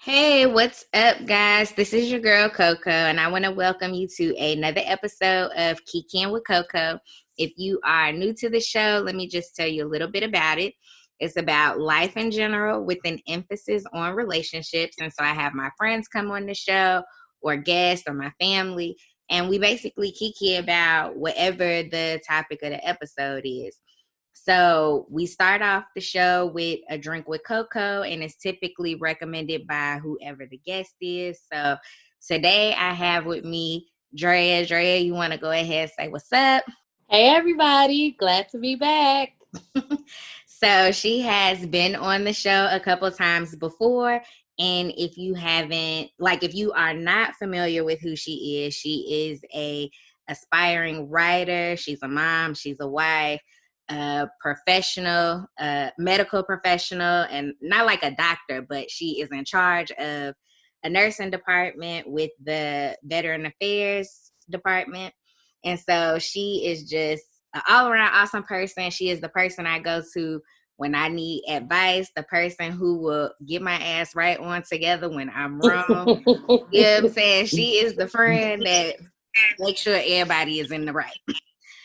Hey, what's up, guys? This is your girl Coco, and I want to welcome you to another episode of Kiki with Coco. If you are new to the show, let me just tell you a little bit about it. It's about life in general with an emphasis on relationships. And so I have my friends come on the show, or guests, or my family, and we basically kiki about whatever the topic of the episode is. So we start off the show with a drink with cocoa, and it's typically recommended by whoever the guest is. So today I have with me Drea. Drea, you want to go ahead and say what's up? Hey everybody, glad to be back. So she has been on the show a couple times before. And if you haven't, like, if you are not familiar with who she is a aspiring writer. She's a mom. She's a wife, a professional, a medical professional, and not like a doctor, but she is in charge of a nursing department with the Veteran Affairs department. And so she is just an all around awesome person. She is the person I go to when I need advice, the person who will get my ass right on together when I'm wrong. You know what I'm saying? She is the friend that makes sure everybody is in the right.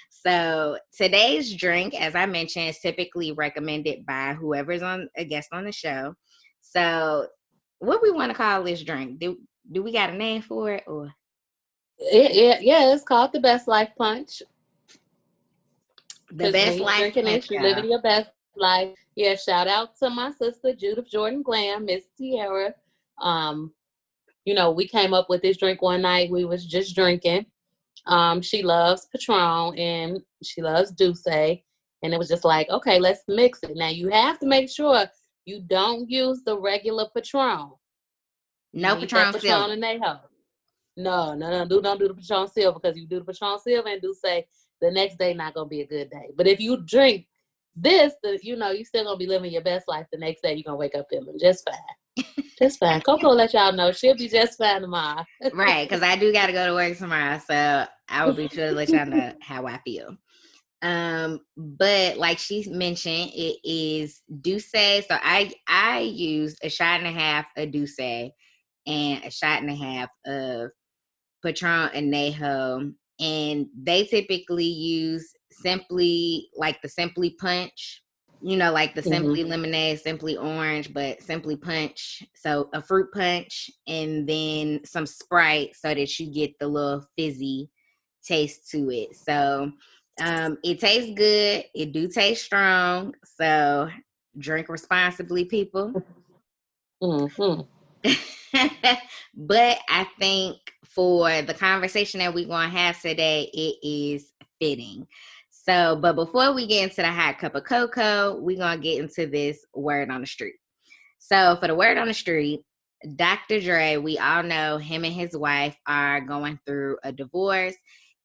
So today's drink, as I mentioned, is typically recommended by whoever's on a guest on the show. So what we want to call this drink? Do we got a name for it, or Yeah, it's called the Best Life Punch. the Because when best you're life drinking punch, it, you're y'all? living your best life. Yeah, shout out to my sister Judith Jordan Glam, Miss Tierra. Um, we came up with this drink one night. We was just drinking. She loves Patron and she loves Dusse. And it was just like, okay, let's mix it. Now you have to make sure you don't use the regular Patron. You No need that Patron Patron Silver. Anejo. No. Don't do the Patron Silver, because you do the Patron Silver and do say the next day not gonna be a good day. But if you drink this, you still gonna be living your best life. The next day you're gonna wake up feeling just fine. Just fine. Coco let y'all know she'll be just fine tomorrow. Right, because I do got to go to work tomorrow, so I will be sure to let y'all know how I feel. But like she mentioned, it is Dusse. So I use a shot and a half of Dusse and a shot and a half of Patron Anejo, and they typically use simply like the Simply Punch, like the Hmm. Simply Lemonade, Simply Orange, but Simply Punch. So a fruit punch and then some Sprite so that you get the little fizzy taste to it. So it tastes good. It do taste strong. So drink responsibly, people. Hmm. But I think for the conversation that we're going to have today, it is fitting. So, but before we get into the hot cup of cocoa, we're going to get into this word on the street. So, for the word on the street, Dr. Dre, we all know him and his wife are going through a divorce.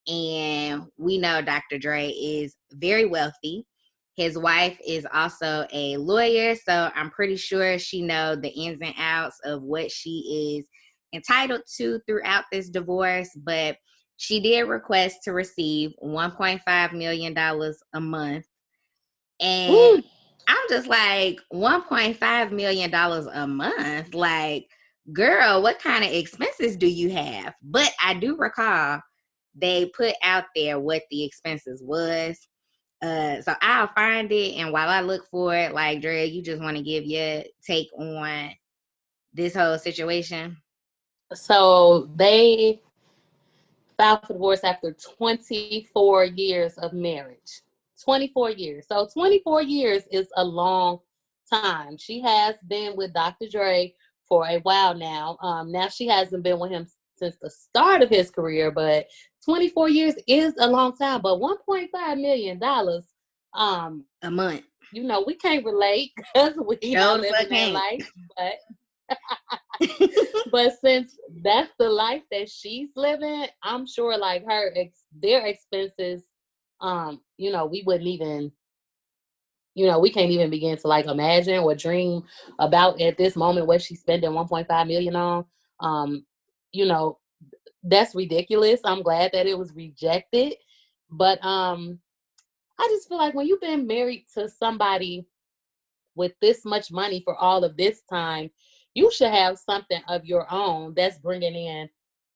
And we know Dr. Dre is very wealthy. His wife is also a lawyer, so I'm pretty sure she knows the ins and outs of what she is entitled to throughout this divorce. But she did request to receive $1.5 million a month. And Woo. I'm just like, $1.5 million a month? Like, girl, what kind of expenses do you have? But I do recall they put out there what the expenses was. So I'll find it, and while I look for it, like Dre, you just want to give your take on this whole situation. So they filed for divorce after 24 years of marriage. 24 years. So 24 years is a long time. She has been with Dr. Dre for a while now. Now she hasn't been with him since the start of his career, but 24 years is a long time. But $1.5 million, A month. we can't relate because we Show not the fuck living that ain't. life. But since that's the life that she's living, I'm sure like their expenses, we wouldn't even, we can't even begin to like imagine or dream about at this moment what she's spending 1.5 million on. Um, you know, that's ridiculous. I'm glad that it was rejected. But I just feel like when you've been married to somebody with this much money for all of this time, you should have something of your own that's bringing in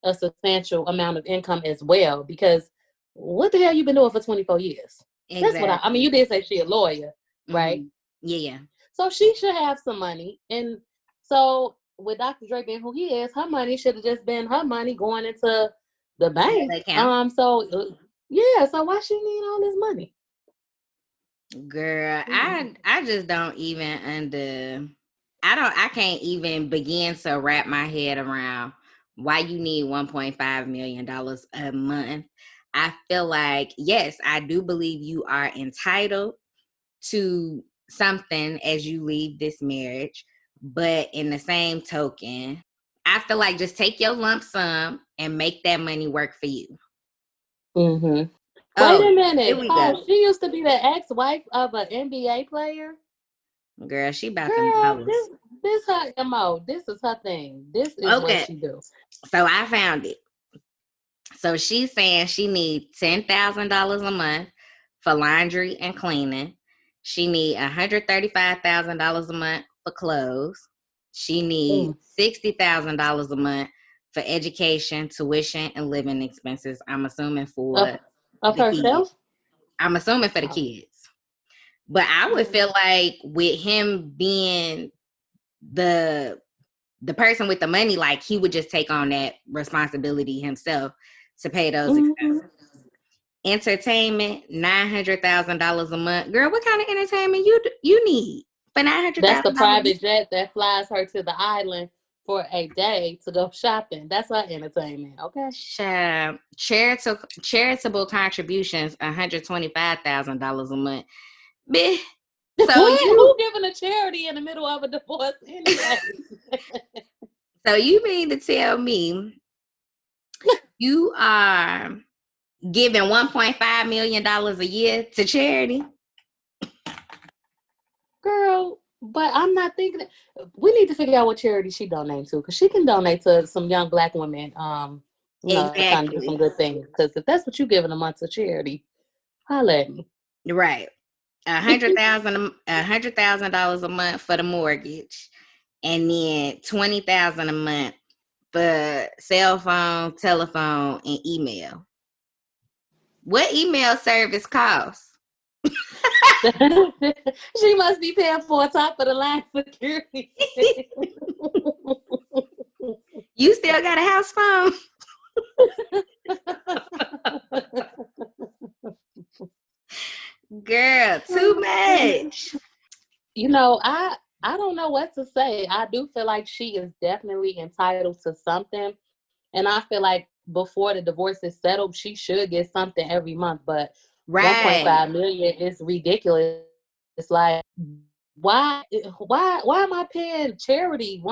a substantial amount of income as well. Because what the hell you been doing for 24 years? That's what I mean, Exactly. you did say she a lawyer, right? Mm-hmm. Yeah. So she should have some money. And so with Dr. Dre being who he is, her money should have just been her money going into the bank. The account. Yeah, so why she need all this money? Girl, I just don't even I can't even begin to wrap my head around why you need $1.5 million a month. I feel like, yes, I do believe you are entitled to something as you leave this marriage, but in the same token, I feel like just take your lump sum and make that money work for you. Mm-hmm. Wait Oh, a here minute. we go. Oh, she used to be the ex-wife of an NBA player. Girl, she about them Girl, dollars. this her MO. This is her thing. This is what Okay, she do. so I found it. So she's saying she needs $10,000 a month for laundry and cleaning. She needs $135,000 a month for clothes. She needs $60,000 a month for education, tuition, and living expenses. I'm assuming Of for of the kids. herself? I'm assuming for the Oh. kids. But I would feel like with him being the person with the money, like he would just take on that responsibility himself to pay those expenses. Entertainment, $900,000 a month. Girl, what kind of entertainment you need for That's the $900,000? private jet that flies her to the island for a day to go shopping. That's her entertainment, okay? Charitable contributions, $125,000 a month. Bitch. So What? you Who giving a charity in the middle of a divorce anyway? so you mean to tell me you are giving $1.5 million a year to charity? Girl, but I'm not thinking we need to figure out what charity she donates to, because she can donate to some young black women, trying to do some Exactly. good things. Because if that's what you giving a month to charity, holla at me. Right. $100,000 a month for the mortgage, and then $20,000 a month for cell phone, telephone, and email. What email service costs? She must be paying for a top of the line security. You still got a house phone? Girl, too much. I don't know what to say. I do feel like she is definitely entitled to something. And I feel like before the divorce is settled, she should get something every month. But Right. 1.5 million is ridiculous. It's like, why am I paying charity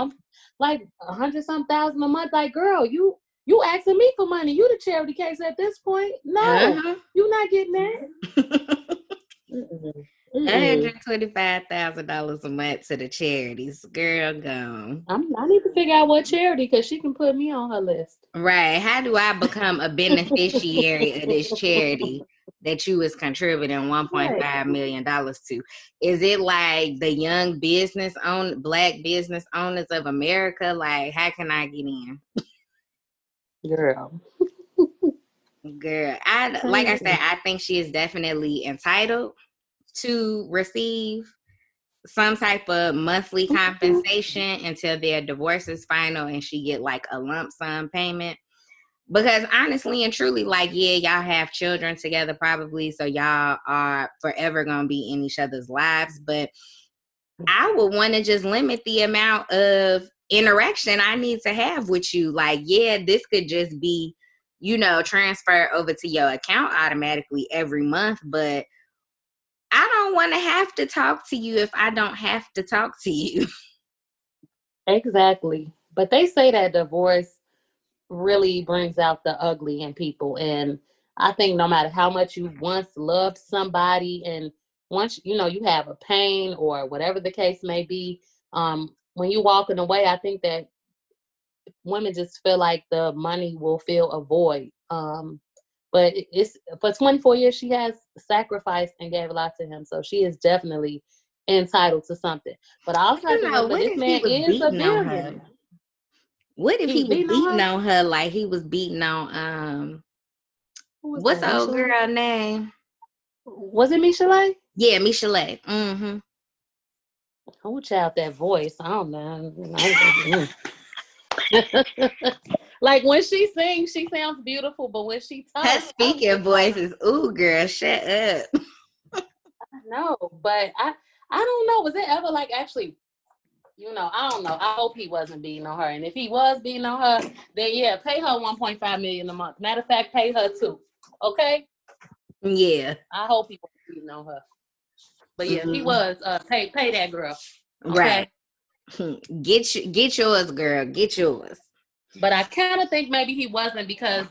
like 100-some thousand a month? Like, girl, you asking me for money. You the charity case at this point. No, Uh-huh. you not getting that. Mm-mm. Mm-mm. $125,000 a month to the charities. Girl, gone. I need to figure out what charity, because she can put me on her list. Right. How do I become a beneficiary of this charity that you is contributing Right. $1.5 million to? Is it like the young black business owners of America? Like, how can I get in? Girl. Girl, like I said, I think she is definitely entitled to receive some type of monthly compensation until their divorce is final and she get like a lump sum payment. Because honestly and truly, like, yeah, y'all have children together probably, so y'all are forever gonna be in each other's lives. But I would want to just limit the amount of interaction I need to have with you. Like, yeah, this could just be, transfer over to your account automatically every month, but I don't want to have to talk to you if I don't have to talk to you. Exactly. But they say that divorce really brings out the ugly in people. And I think no matter how much you once loved somebody, and once you have a pain or whatever the case may be, when you walking away, I think that women just feel like the money will fill a void. But it's for 24 years she has sacrificed and gave a lot to him, so she is definitely entitled to something. But I also have to remember What this if he man was is a beating on her? billionaire. What if He he was was beating beating on her. on her like he was beating on Who was what's that? the old Micheline? girl name? Was it Micheline? Yeah, Michelet. Mm-hmm. Oh, child, that voice. I don't know. Like when she sings, she sounds beautiful, but when she Her talks, I'm speaking just like, voice is, ooh, girl, shut up. no. But I don't know. Was it ever like actually? I don't know. I hope he wasn't beating on her. And if he was beating on her, then yeah, pay her 1.5 million a month. Matter of fact, pay her too. Okay. Yeah. I hope he wasn't beating on her. But yeah, if he Mm-hmm. was, pay that girl. Right. Okay. Get yours, girl. Get yours. But I kind of think maybe he wasn't because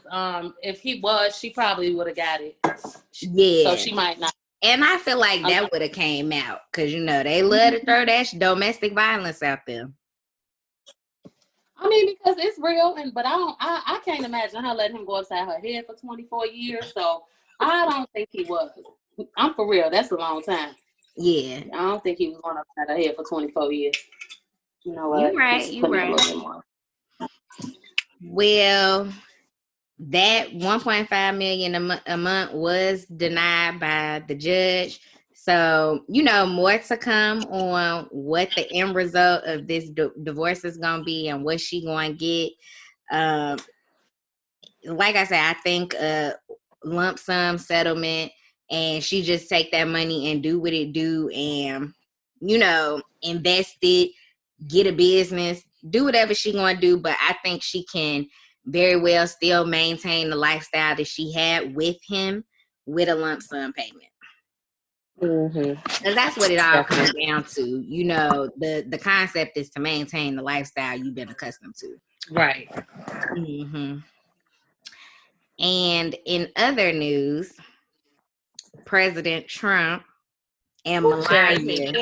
if he was, she probably would have got it. So Yeah. she might not. And I feel like that would have came out because they love to throw that domestic violence out there. I mean, because it's real, but I can't imagine her letting him go upside her head for 24 years. So I don't think he was. I'm for real. That's a long time. Yeah. I don't think he was going upside her head for 24 years. You know what? You right. You right. Well, that 1.5 million a month was denied by the judge. So, more to come on what the end result of this divorce is going to be and what she going to get. Like I said, I think a lump sum settlement, and she just take that money and do what it do, and invest it, get a business, do whatever she gonna do. But I think she can very well still maintain the lifestyle that she had with him with a lump sum payment. Mm-hmm. And that's what it all comes down to. The concept is to maintain the lifestyle you've been accustomed to. Right. Mm-hmm. And in other news, President Trump and Melania,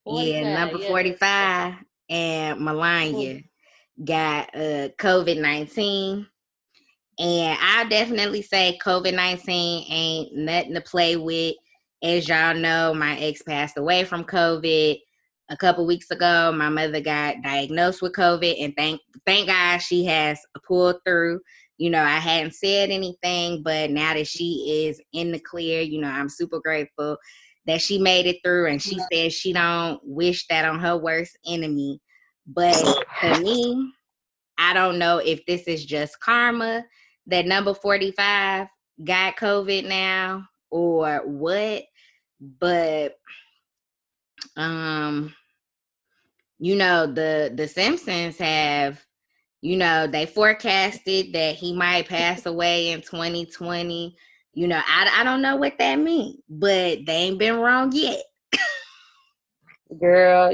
45, number yeah. 45, and Melania got COVID-19. And I definitely say COVID-19 ain't nothing to play with. As y'all know, my ex passed away from COVID a couple weeks ago. My mother got diagnosed with COVID, and thank God she has pulled through. I hadn't said anything, but now that she is in the clear, I'm super grateful that she made it through. And she says she don't wish that on her worst enemy. But to me, I don't know if this is just karma that number 45 got COVID now or what. But the Simpsons have, they forecasted that he might pass away in 2020. I don't know what that means, but they ain't been wrong yet. Girl,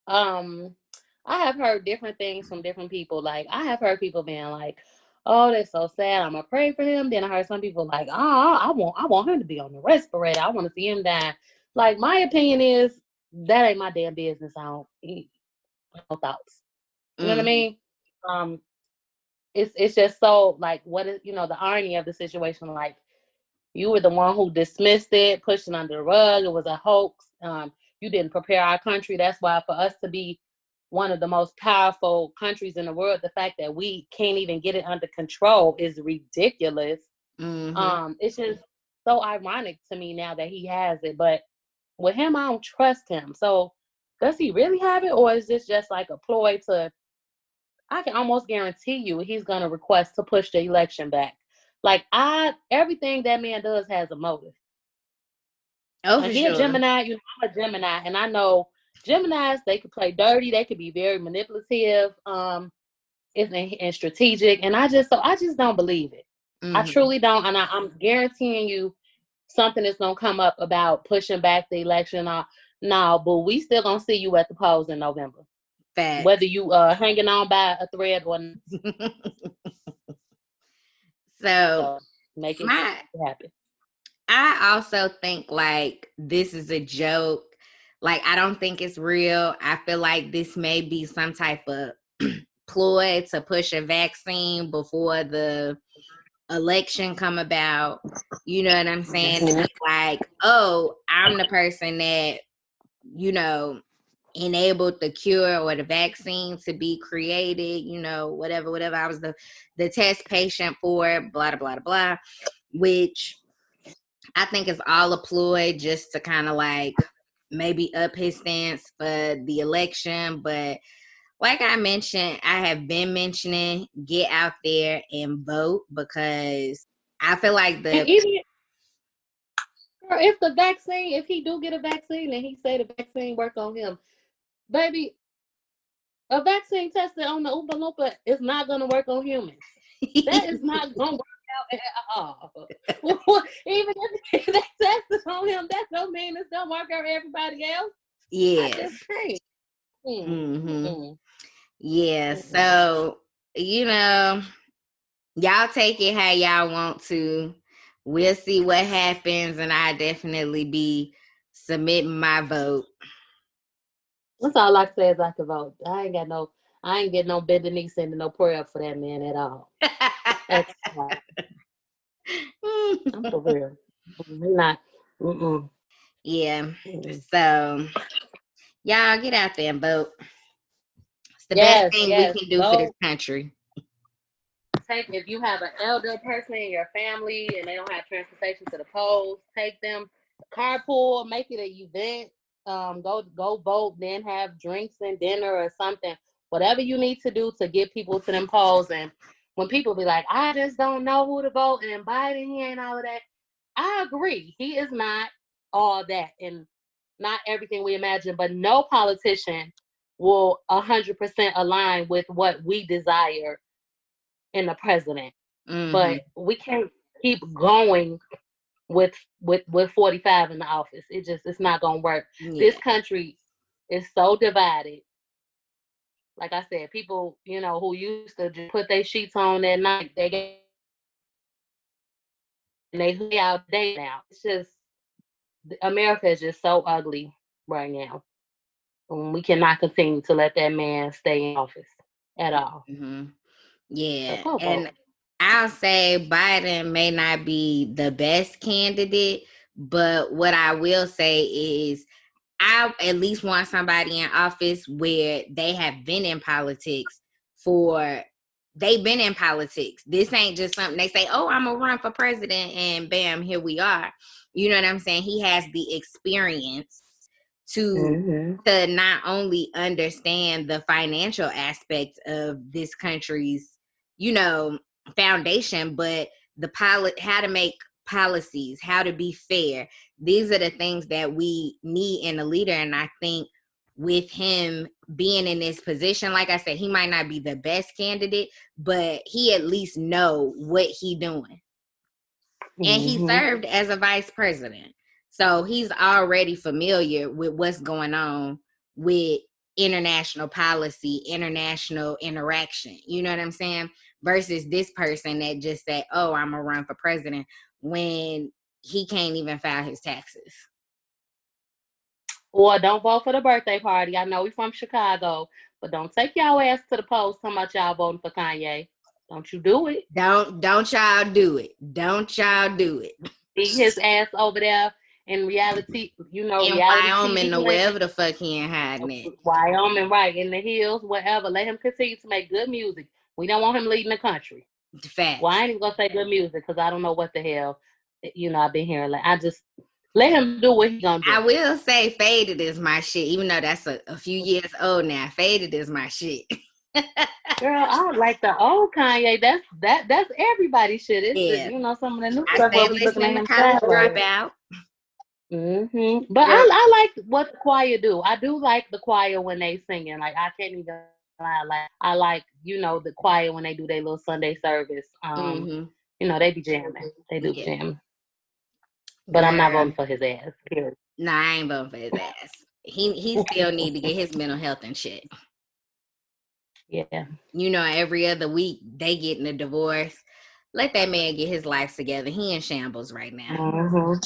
I have heard different things from different people. Like, I have heard people being like, "Oh, that's so sad. I'm gonna pray for him." Then I heard some people like, "Oh, I want him to be on the respirator. I want to see him die." Like, my opinion is that ain't my damn business. I don't no thoughts. You know what I mean? Um, it's just so like, what is the irony of the situation? Like, you were the one who dismissed it, pushed it under the rug. It was a hoax. You didn't prepare our country. That's why for us to be one of the most powerful countries in the world, the fact that we can't even get it under control is ridiculous. It's just so ironic to me now that he has it. But with him, I don't trust him. So does he really have it, or is this just like a ploy to? I can almost guarantee you he's going to request to push the election back. Like, everything that man does has a motive. Oh, And for he a sure. Gemini, I'm a Gemini, and I know Geminis, they could play dirty, they could be very manipulative, and strategic. And I just don't believe it. I truly don't. And I'm guaranteeing you something is gonna come up about pushing back the election. No, but we still gonna see you at the polls in November. Fact. Whether you hanging on by a thread or not. So make it happen. I also think like this is a joke. Like, I don't think it's real. I feel like this may be some type of ploy to push a vaccine before the election come about. You know what I'm saying? To be like, oh, I'm the person that, you know, enabled the cure or the vaccine to be created, you know, whatever. I was the test patient for it, blah, blah, blah, blah, which I think is all a ploy just to kind of like maybe up his stance for the election. But like I mentioned, I have been mentioning, get out there and vote, because I feel like and even if the vaccine, if he do get a vaccine and he say the vaccine work on him, baby, a vaccine tested on the Oompa Loompa is not going to work on humans. That is not going to work out at all. Even if they tested on him, that don't mean it's going to work on everybody else. Yes. I just can't. Mm-hmm. Yeah, so, you know, y'all take it how y'all want to. We'll see what happens, and I definitely be submitting my vote. That's all I can say is I can vote. I ain't get no bending knee sending no prayer for that man at all. That's all. I'm for real. We're not. Yeah. So y'all get out there and vote. It's the best thing we can do for this country. If you have an elder person in your family and they don't have transportation to the polls, take them carpool, make it an event. Go vote, then have drinks and dinner or something. Whatever you need to do to get people to them polls. And when people be like, I just don't know who to vote, and Biden, he ain't all of that. I agree. He is not all that and not everything we imagine, but no politician will 100% align with what we desire in the president. Mm-hmm. But we can't keep going with 45 in the office. It's not gonna work. Yeah. This country is so divided. Like I said, people, you know, who used to just put their sheets on at night, they lay out day now. It's just America is just so ugly right now. We cannot continue to let that man stay in office at all. Mm-hmm. Yeah, so and I'll say Biden may not be the best candidate, but what I will say is I at least want somebody in office where they have been in politics they've been in politics. This ain't just something they say, oh, I'm gonna run for president and bam, here we are. You know what I'm saying? He has the experience to not only understand the financial aspect of this country's, you know, foundation, but how to make policies, how to be fair. These are the things that we need in a leader. And I think with him being in this position, like I said, he might not be the best candidate, but he at least know what he doing. And he served as a vice president. So he's already familiar with what's going on with international policy, international interaction. You know what I'm saying? Versus this person that just said, oh, I'm going to run for president when he can't even file his taxes. Or don't vote for the birthday party. I know we from Chicago, but don't take y'all ass to the polls talking about y'all voting for Kanye. Don't you do it. Don't y'all do it. Don't y'all do it. Be his ass over there in reality, you know, in reality Wyoming or wherever the fuck he ain't hiding at. Wyoming, right, in the hills, wherever. Let him continue to make good music. We don't want him leading the country. Facts. Well, I ain't even gonna say good music because I don't know what the hell, you know, I've been hearing. Like, I just let him do what he gonna do. I will say Faded is my shit, even though that's a few years old now. Faded is my shit. Girl, I like the old Kanye. That's everybody's shit. It's you know, some of the new stuff where we looking at him Dropout. But I like what the choir do. I do like the choir when they singing. Like I can't even lie. Like I like, you know, the choir when they do their little Sunday service. You know, they be jamming. They do jamming. But I'm not voting for his ass. Period. Nah, I ain't voting for his ass. He still need to get his mental health and shit. Yeah. You know, every other week they getting a divorce. Let that man get his life together. He in shambles right now.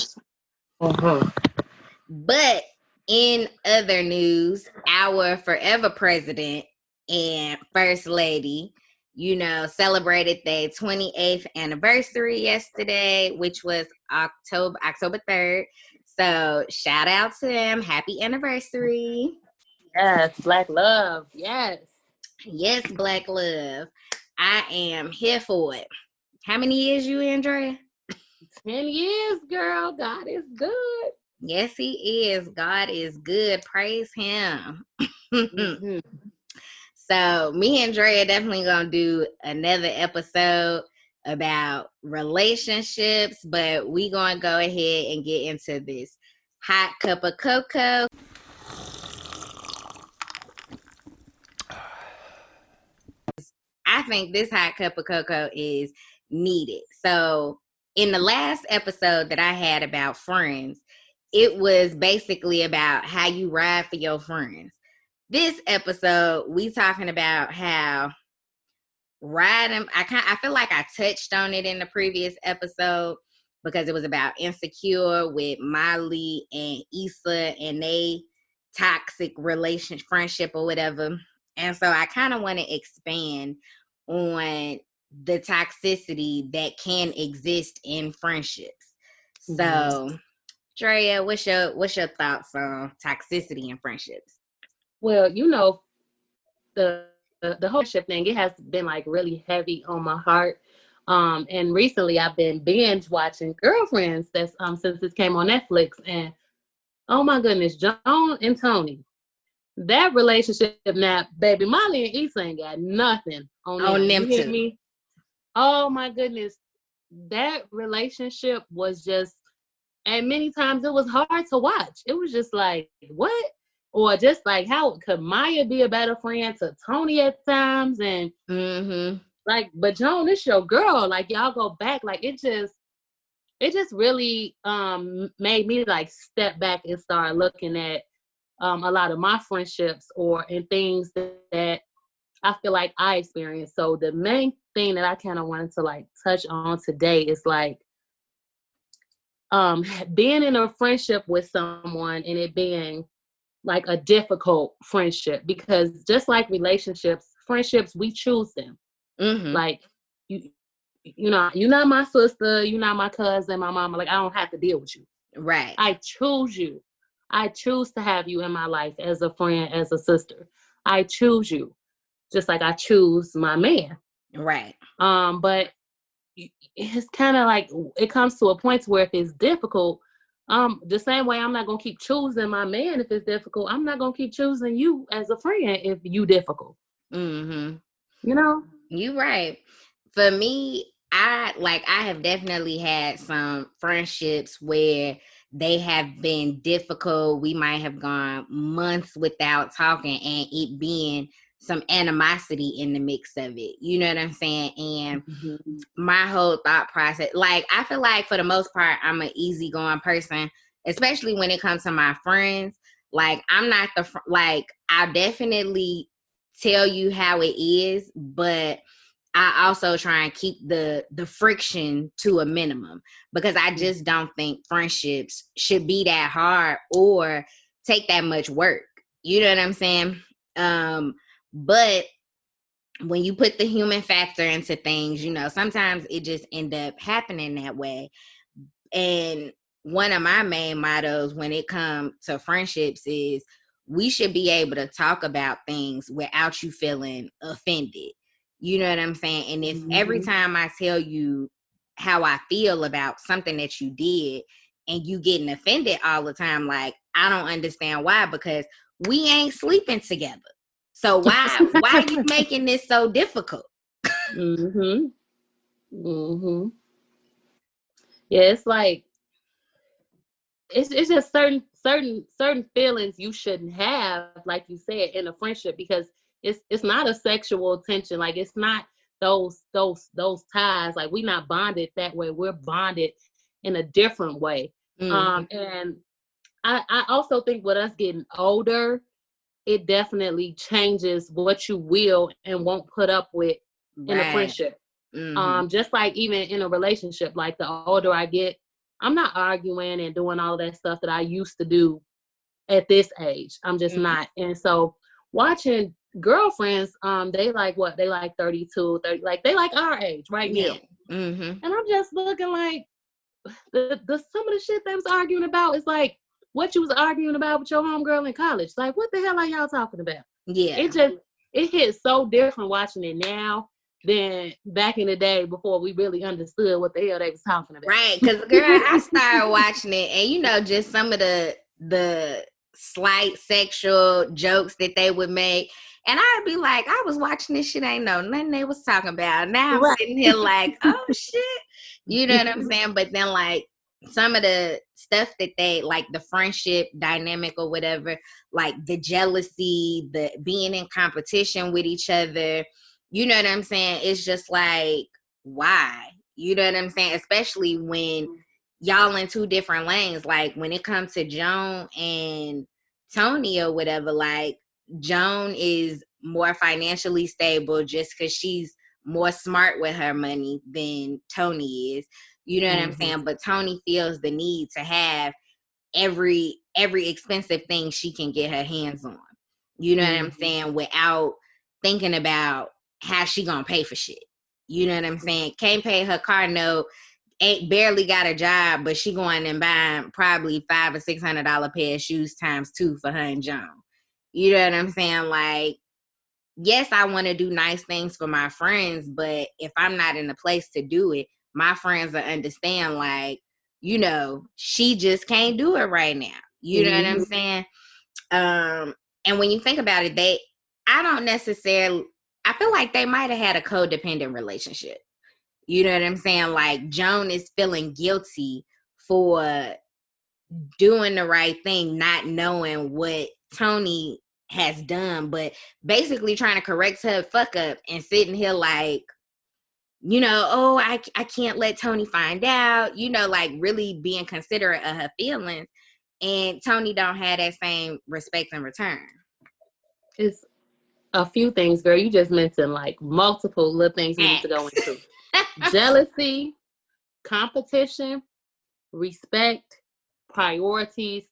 But in other news, our forever president and first lady, celebrated their 28th anniversary yesterday, which was October 3rd. So shout out to them. Happy anniversary. Yes, Black love. Yes. Yes, Black love. I am here for it. How many years you, Andrea? 10 years, girl. God is good. Yes, he is. God is good. Praise him. Mm-hmm. So me and Drea definitely gonna do another episode about relationships, but we gonna go ahead and get into this hot cup of cocoa. I think this hot cup of cocoa is needed. So in the last episode that I had about friends, it was basically about how you ride for your friends. This episode, we talking about how riding. I feel like I touched on it in the previous episode because it was about Insecure with Molly and Issa and they toxic relationship, friendship or whatever. And so I kind of want to expand on the toxicity that can exist in friendships. So, Drea, what's your thoughts on toxicity in friendships? Well, the whole ship thing, it has been like really heavy on my heart. And recently I've been binge watching Girlfriends that's since this came on Netflix, and oh my goodness, Joan and Tony. That relationship now, baby, Molly and Issa ain't got nothing on On them. You them hear too. me? Oh my goodness. That relationship was just, and many times it was hard to watch. It was just like, what? Or just like, how could Maya be a better friend to Tony at times? And like, but Joan, this your girl. Like, y'all go back. Like, it just really made me like step back and start looking at a lot of my friendships or in things that I feel like I experienced. So the main thing that I kind of wanted to like touch on today is like being in a friendship with someone and it being like a difficult friendship, because just like relationships, friendships, we choose them. Like you're not my sister, you're not my cousin, my mama. Like, I don't have to deal with you. Right. I choose you. I choose to have you in my life as a friend, as a sister. I choose you, just like I choose my man. Right. But it's kind of like it comes to a point where if it's difficult, the same way I'm not gonna keep choosing my man if it's difficult, I'm not gonna keep choosing you as a friend if you difficult. You know? You right. For me, I have definitely had some friendships where they have been difficult. We might have gone months without talking and it being some animosity in the mix of it. You know what I'm saying? And my whole thought process, like, I feel like for the most part, I'm an easygoing person, especially when it comes to my friends. Like, I'm not I'll definitely tell you how it is, but I also try and keep the friction to a minimum because I just don't think friendships should be that hard or take that much work. You know what I'm saying? But when you put the human factor into things, sometimes it just end up happening that way. And one of my main mottos when it comes to friendships is we should be able to talk about things without you feeling offended. You know what I'm saying? And if every time I tell you how I feel about something that you did and you getting offended all the time, like, I don't understand why, because we ain't sleeping together. So why are you making this so difficult? Yeah, it's like it's just certain feelings you shouldn't have, like you said, in a friendship, because it's not a sexual tension. Like, it's not those ties. Like, we're not bonded that way. We're bonded in a different way. And I also think with us getting older, it definitely changes what you will and won't put up with in a friendship. Just like even in a relationship, like the older I get, I'm not arguing and doing all that stuff that I used to do at this age. I'm just not. And so watching girlfriends, they like what? They like 32, 30, like they like our age right Yeah. now. Mm-hmm. And I'm just looking like the some of the shit they was arguing about is like what you was arguing about with your homegirl in college. Like, what the hell are y'all talking about? Yeah. It hits so different watching it now than back in the day before we really understood what the hell they was talking about. Right. Because, girl, I started watching it, and, just some of the slight sexual jokes that they would make. And I'd be like, I was watching this shit, ain't know nothing they was talking about. Now I'm Right. sitting here like, oh, shit. You know what I'm saying? But then, like, some of the stuff that they, like, the friendship dynamic or whatever, like the jealousy, the being in competition with each other, you know what I'm saying? It's just like, why? You know what I'm saying? Especially when y'all in two different lanes. Like, when it comes to Joan and Tony or whatever, like, Joan is more financially stable just because she's more smart with her money than Tony is. You know what I'm saying? But Tony feels the need to have every expensive thing she can get her hands on. You know what I'm saying? Without thinking about how she gonna pay for shit. You know what I'm saying? Can't pay her car note, ain't barely got a job, but she going and buying probably $500 or $600 pair of shoes times 2 for her and John. You know what I'm saying? Like, yes, I want to do nice things for my friends, but if I'm not in a place to do it, my friends will understand, like, she just can't do it right now. You know what I'm saying? And when you think about it, I don't necessarily, I feel like they might have had a codependent relationship. You know what I'm saying? Like, Joan is feeling guilty for doing the right thing, not knowing what Tony has done, but basically trying to correct her fuck up and sitting here like, oh, I can't let Tony find out, like really being considerate of her feelings. And Tony don't have that same respect in return. It's a few things, girl. You just mentioned like multiple little things we need to go Facts. into. Jealousy, competition, respect, priorities.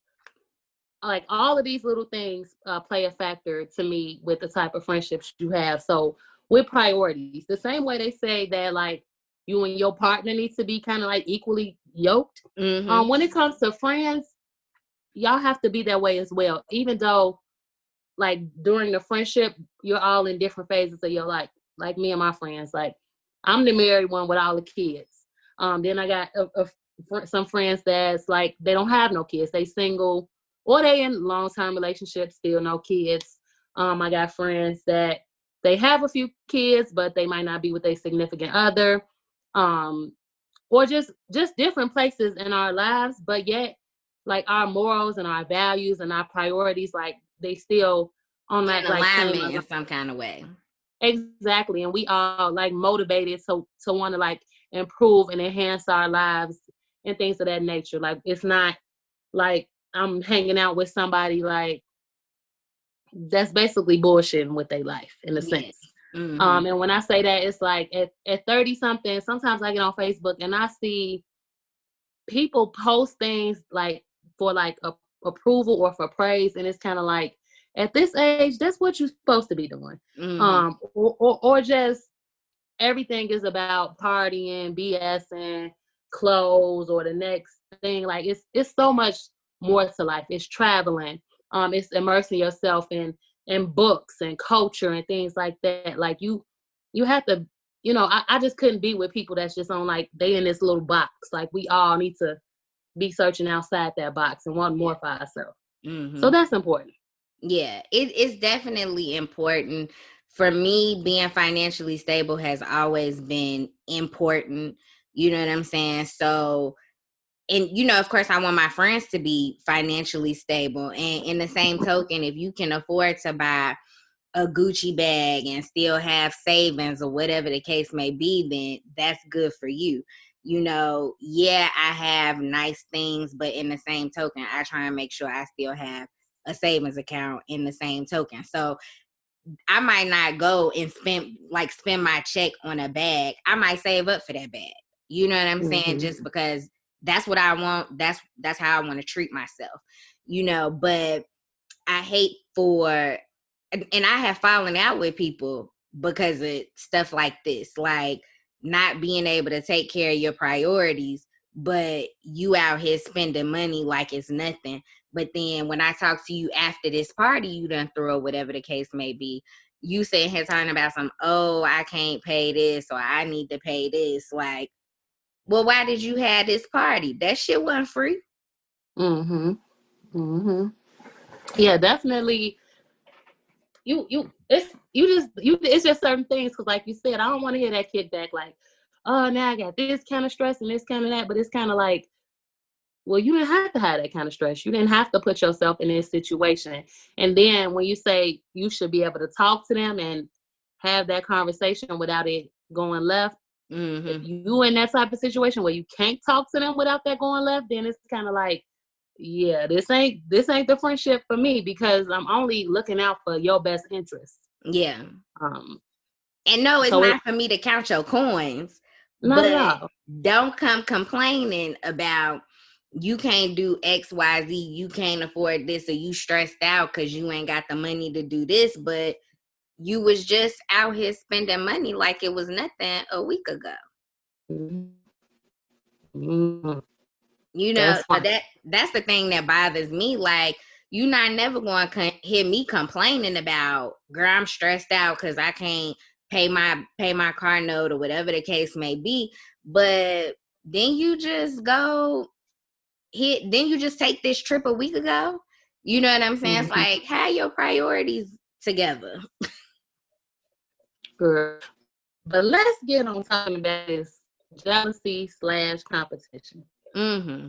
Like all of these little things play a factor to me with the type of friendships you have. So with priorities, the same way they say that like you and your partner needs to be kind of like equally yoked. When it comes to friends, y'all have to be that way as well. Even though like during the friendship, you're all in different phases of your life. Like me and my friends, like I'm the married one with all the kids. Then I got some friends that's like they don't have no kids, they single or they in long-term relationships, still no kids. I got friends that they have a few kids, but they might not be with a significant other, or just different places in our lives, but yet like our morals and our values and our priorities, like they still on that In like same alignment in some kind of way. Exactly. And we all like motivated to want to like improve and enhance our lives and things of that nature. Like it's not like I'm hanging out with somebody like that's basically bullshitting with their life in a Yeah. sense. And when I say that, it's like at 30 something, sometimes I get on Facebook and I see people post things like for like approval or for praise, and it's kind of like at this age, that's what you're supposed to be doing. Or just everything is about partying, BSing, clothes, or the next thing. Like it's so much more to life. It's traveling. It's immersing yourself in books and culture and things like that. Like you have to, I just couldn't be with people that's just on like they in this little box. Like we all need to be searching outside that box and want more for ourselves. So that's important. Yeah, it's definitely important. For me, being financially stable has always been important. You know what I'm saying? So, and of course, I want my friends to be financially stable. And in the same token, if you can afford to buy a Gucci bag and still have savings or whatever the case may be, then that's good for you. Yeah, I have nice things, but in the same token, I try and make sure I still have a savings account in the same token. So I might not go and spend my check on a bag. I might save up for that bag. You know what I'm saying? Just because that's what I want. That's how I want to treat myself. But I hate for, and I have fallen out with people because of stuff like this, like not being able to take care of your priorities, but you out here spending money like it's nothing. But then when I talk to you after this party you done throw, whatever the case may be, you sitting here talking about some, oh, I can't pay this or I need to pay this. Like, well, why did you have this party? That shit wasn't free. Mm-hmm. Mm-hmm. Yeah, definitely. It's just certain things, because like you said, I don't want to hear that kickback like, oh, now I got this kind of stress and this kind of that. But it's kind of like, well, you didn't have to have that kind of stress. You didn't have to put yourself in this situation. And then when you say you should be able to talk to them and have that conversation without it going left, if you in that type of situation where you can't talk to them without that going left, then it's kind of like, yeah, this ain't the friendship for me, because I'm only looking out for your best interest. Yeah. Um, and no, it's not for me to count your coins, not at but all. don't come complaining about you can't do XYZ, you can't afford this, or you stressed out because you ain't got the money to do this, but you was just out here spending money like it was nothing a week ago. Mm-hmm. You know, so that's the thing that bothers me. Like, you not never going to hear me complaining about, girl, I'm stressed out because I can't pay my car note or whatever the case may be. But then you just then you just take this trip a week ago. You know what I'm saying? It's like, have your priorities together. Girl. But let's get on talking about this jealousy / competition. Mm-hmm.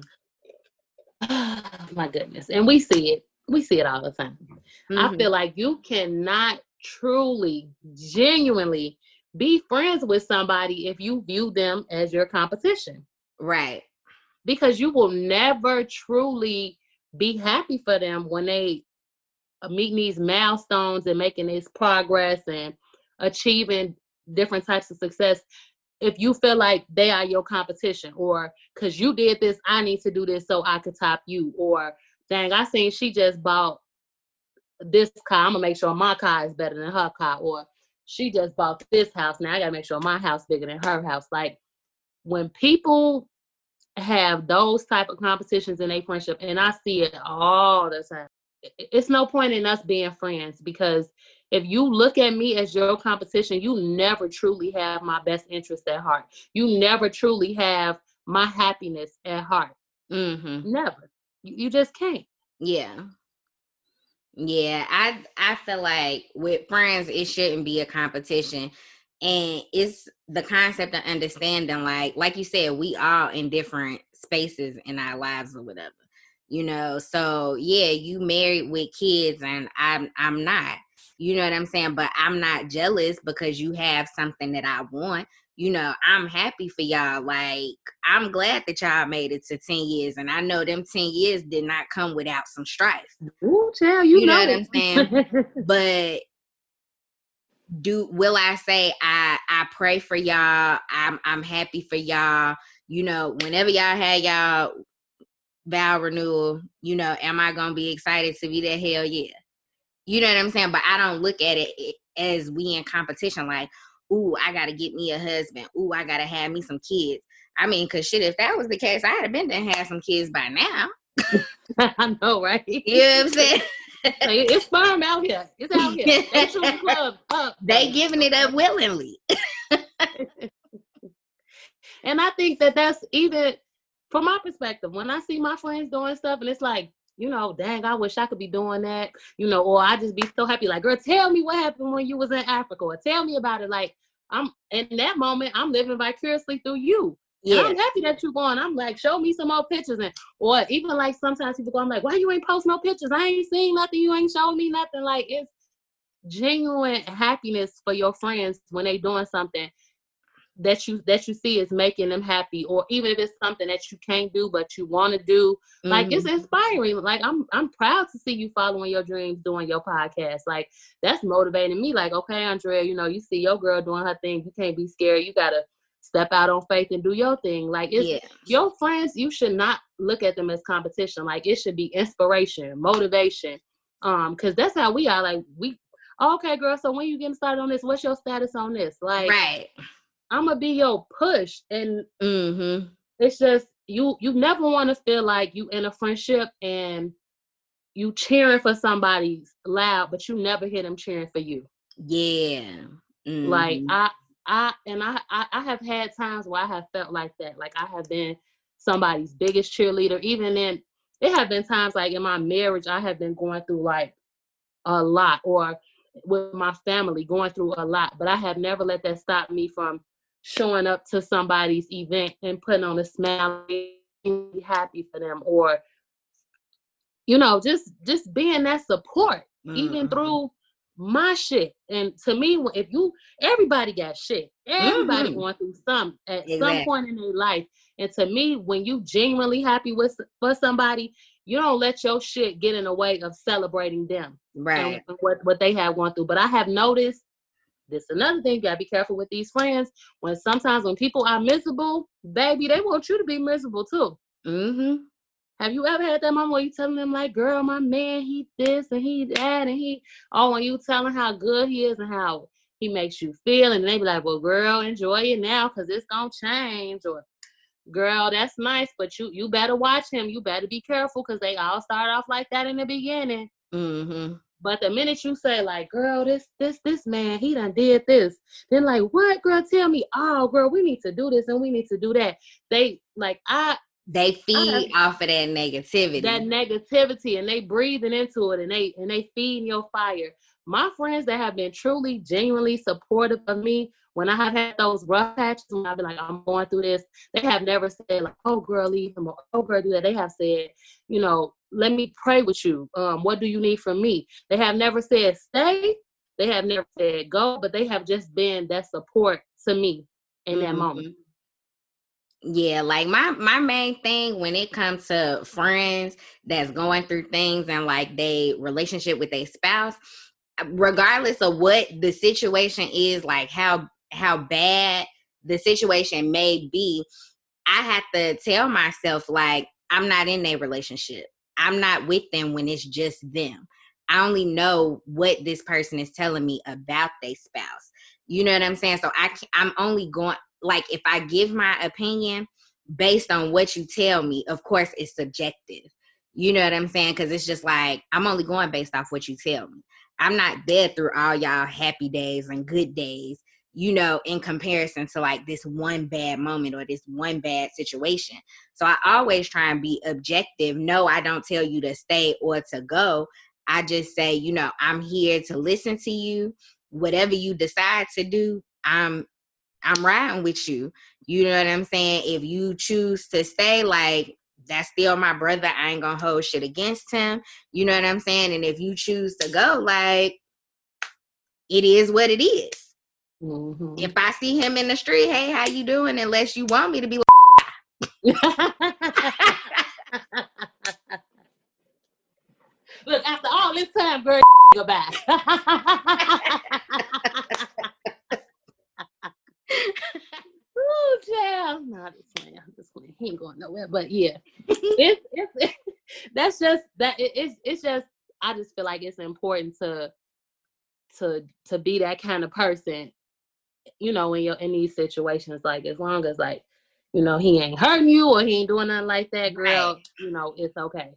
My goodness. And we see it all the time. Mm-hmm. I feel like you cannot truly, genuinely be friends with somebody if you view them as your competition. Right. Because you will never truly be happy for them when they meeting these milestones and making this progress and achieving different types of success, if you feel like they are your competition, or because you did this, I need to do this so I could top you, or dang, I seen she just bought this car, I'm gonna make sure my car is better than her car, or she just bought this house, now I gotta make sure my house bigger than her house. Like, when people have those type of competitions in a friendship, and I see it all the time, it's no point in us being friends, because if you look at me as your competition, you never truly have my best interest at heart. You never truly have my happiness at heart. Mm-hmm. Never. You just can't. Yeah. Yeah, I feel like with friends, it shouldn't be a competition. And it's the concept of understanding, like you said, we all in different spaces in our lives or whatever. You know, so yeah, you married with kids and I'm not. You know what I'm saying? But I'm not jealous because you have something that I want. You know, I'm happy for y'all. Like, I'm glad that y'all made it to 10 years. And I know them 10 years did not come without some strife. Ooh, child, you know what I'm saying? But will I say I pray for y'all? I'm happy for y'all. You know, whenever y'all had y'all vow renewal, you know, am I gonna be excited to be there? Hell yeah. You know what I'm saying? But I don't look at it as we in competition, like, ooh, I gotta get me a husband. Ooh, I gotta have me some kids. I mean, cause shit, if that was the case, I'd have been to have some kids by now. I know, right? You know what I'm saying? It's sperm out here. It's out here. They shooting clubs up. They giving it up willingly. And I think that's even from my perspective, when I see my friends doing stuff and it's like, you know, dang, I wish I could be doing that, you know, or I just be so happy. Like, girl, tell me what happened when you was in Africa, or tell me about it. Like, I'm in that moment, I'm living vicariously through you. Yeah. And I'm happy that you're going. I'm like, show me some more pictures. And or even like sometimes people go, I'm like, why you ain't post no pictures? I ain't seen nothing. You ain't showing me nothing. Like, it's genuine happiness for your friends when they doing something that you see is making them happy, or even if it's something that you can't do but you want to do. Like, it's inspiring. Like, I'm proud to see you following your dreams, doing your podcast. Like, that's motivating me. Like, okay, Andrea, you know, you see your girl doing her thing, you can't be scared, you gotta step out on faith and do your thing. Like, it's your friends, you should not look at them as competition. Like, it should be inspiration, motivation, because that's how we are. Like, Okay, girl, so when you getting started on this, what's your status on this? Like, Right. I'm gonna be your push. And Mm-hmm. it's just you never want to feel like you in a friendship and you cheering for somebody's loud, but you never hear them cheering for you. Yeah. Like Mm-hmm. I have had times where I have felt like that. Like I have been somebody's biggest cheerleader. Even in it have been times like in my marriage, I have been going through like a lot, or with my family going through a lot. But I have never let that stop me from showing up to somebody's event and putting on a smile, being happy for them, or just being that support, even Mm-hmm. through my shit. And to me, if you, everybody got shit. Everybody Mm-hmm. going through some at some Exactly. point in their life. And to me, when you genuinely happy for somebody, you don't let your shit get in the way of celebrating them and Right. what they have gone through. But I have noticed this another thing, you gotta be careful with these friends. When people are miserable, baby, they want you to be miserable too. Mm-hmm. Have you ever had that moment where you telling them like, girl, my man, he this and he that and and you telling how good he is and how he makes you feel, and they be like, well, girl, enjoy it now because it's gonna change, or girl, that's nice, but you better watch him. You better be careful because they all start off like that in the beginning. Mm-hmm. But the minute you say like, girl, this man, he done did this, then like, what, girl, tell me, oh, girl, we need to do this and we need to do that. They like, They I have feed off of that that negativity. negativity and they breathing into it, and they feeding your fire. My friends that have been truly, genuinely supportive of me when I have had those rough patches, when I've been like, I'm going through this, they have never said like, oh girl, leave him, or oh girl, do that. They have said, let me pray with you. What do you need from me? They have never said stay. They have never said go, but they have just been that support to me in that moment. Mm-hmm. Yeah, like my main thing when it comes to friends that's going through things and like they relationship with their spouse, regardless of what the situation is, like how bad the situation may be, I have to tell myself like I'm not in a relationship. I'm not with them when it's just them. I only know what this person is telling me about their spouse. You know what I'm saying? So I'm only going, like, if I give my opinion based on what you tell me, of course it's subjective. You know what I'm saying? Because it's just like I'm only going based off what you tell me. I'm not there through all y'all happy days and good days, in comparison to like this one bad moment or this one bad situation. So I always try and be objective. No, I don't tell you to stay or to go. I just say, I'm here to listen to you. Whatever you decide to do, I'm riding with you. You know what I'm saying? If you choose to stay, like, that's still my brother. I ain't gonna hold shit against him. You know what I'm saying? And if you choose to go, like, it is what it is. Mm-hmm. If I see him in the street, hey, how you doing? Unless you want me to be like, Look, after all this time, girl, goodbye. Ooh, child. No, this plan. He ain't going nowhere. But yeah, it's that's just that. It's just. I just feel like it's important to be that kind of person. In these situations, like as long as like, he ain't hurting you or he ain't doing nothing like that, right. girl. It's okay.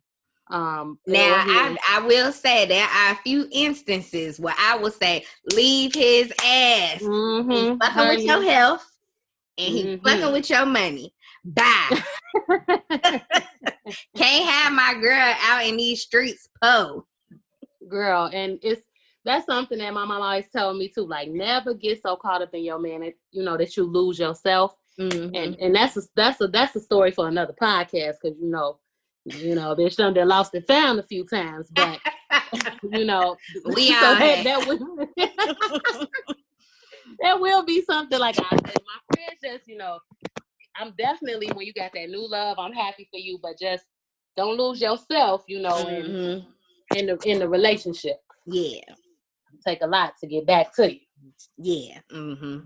Now, Or he ain't. I will say there are a few instances where I will say, leave his ass. He's Mm-hmm. fucking with Hurting your you. health and he's fucking Mm-hmm. with your money. Bye. Can't have my girl out in these streets, po. Girl, and that's something that my mom always told me too. Like, never get so caught up in your man that that you lose yourself. Mm-hmm. And that's a story for another podcast, because there's some that lost and found a few times, but We so all that have. that will that will be something like I said. My friends just I'm definitely, when you got that new love, I'm happy for you, but just don't lose yourself, Mm-hmm. in the relationship. Yeah. Take a lot to get back to you. Yeah. Mm-hmm.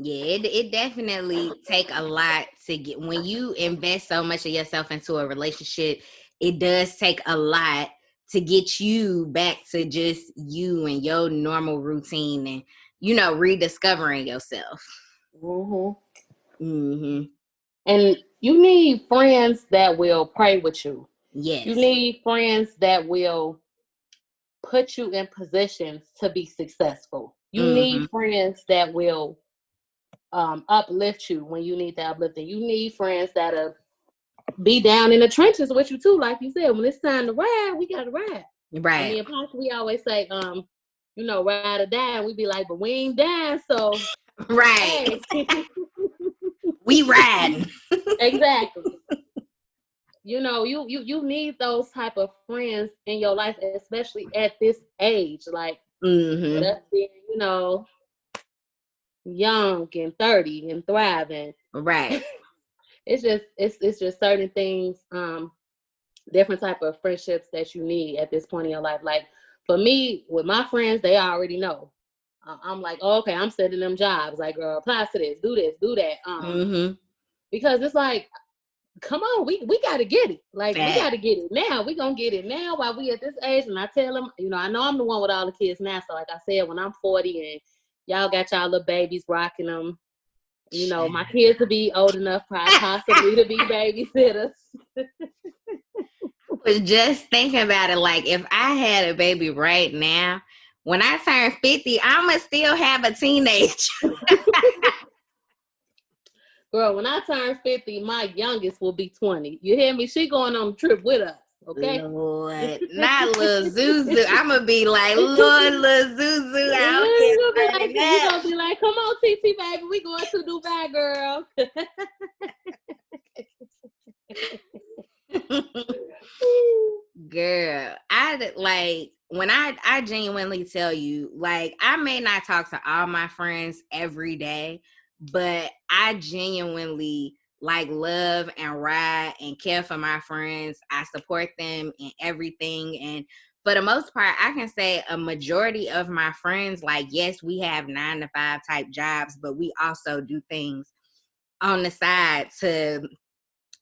Yeah, it definitely take a lot to get, when you invest so much of yourself into a relationship, it does take a lot to get you back to just you and your normal routine and, you know, rediscovering yourself. And you need friends that will pray with you. Yes. You need friends that will put you in positions to be successful. You need friends that will uplift you when you need the uplifting. You need friends that'll be down in the trenches with you too, like you said. When it's time to ride, we gotta ride. Right. And me and Pastor, we always say, you know, ride or die. And we be like, but we ain't dying, so right. Hey. We riding. Exactly. You know, you need those type of friends in your life, especially at this age. Like with us being, you know, young and 30 and thriving. Right. It's just certain things, different type of friendships that you need at this point in your life. Like for me, with my friends, they already know. I'm like, oh, okay, I'm setting them jobs. Like, girl, apply to this, do that. Because it's like, come on, we got to get it. Like, we got to get it now. We gonna get it now while we at this age. And I tell them, you know, I know I'm the one with all the kids now. So like I said, when I'm 40 and y'all got y'all little babies rocking them, you know, my kids will be old enough possibly to be babysitters. I was just thinking about it. Like, if I had a baby right now, when I turn 50, I'ma still have a teenager. Girl, when I turn 50, my youngest will be 20. You hear me? She going on a trip with us, okay? Lord, not little Zuzu. I'ma be like, Lord, little Zuzu out here. You gonna be like, come on, TT, baby, we going to Dubai, girl. Girl, I like when I genuinely tell you, like, I may not talk to all my friends every day, but I genuinely like love and ride and care for my friends. I support them in everything. And for the most part, I can say a majority of my friends, like, yes, we have 9-to-5 type jobs, but we also do things on the side to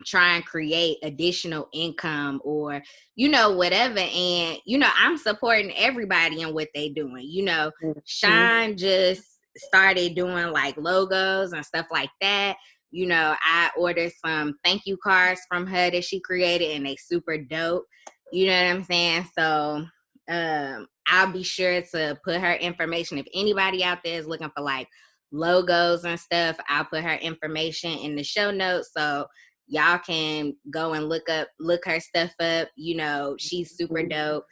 try and create additional income or, you know, whatever. And, you know, I'm supporting everybody in what they doing. You know, Sean just started doing like logos and stuff like that. You know, I ordered some thank you cards from her that she created and they super dope. You know what I'm saying? So I'll be sure to put her information. If anybody out there is looking for like logos and stuff, I'll put her information in the show notes. So y'all can go and look her stuff up. You know, she's super dope.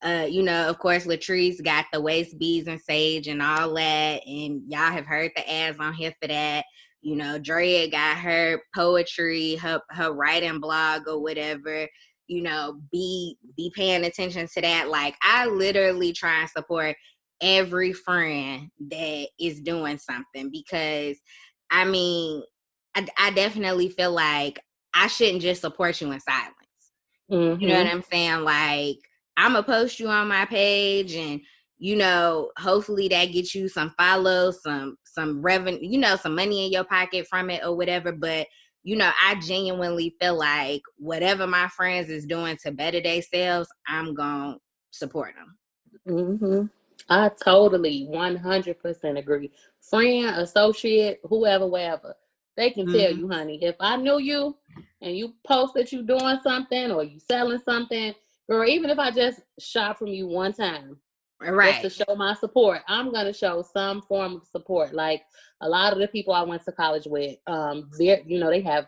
You know, of course, Latrice got the waist beads and sage and all that. And y'all have heard the ads on here for that. You know, Drea got her poetry, her writing blog or whatever. You know, be paying attention to that. Like, I literally try and support every friend that is doing something because, I mean, I definitely feel like I shouldn't just support you in silence. You know what I'm saying? Like, I'm going to post you on my page and, you know, hopefully that gets you some follows, some revenue, you know, some money in your pocket from it or whatever. But, you know, I genuinely feel like whatever my friends is doing to better themselves, I'm going to support them. I totally 100% agree. Friend, associate, whoever, wherever. They can tell you, honey, if I knew you and you post that you doing something or you selling something, girl, even if I just shop from you one time, just to show my support, I'm going to show some form of support. Like a lot of the people I went to college with, you know, they have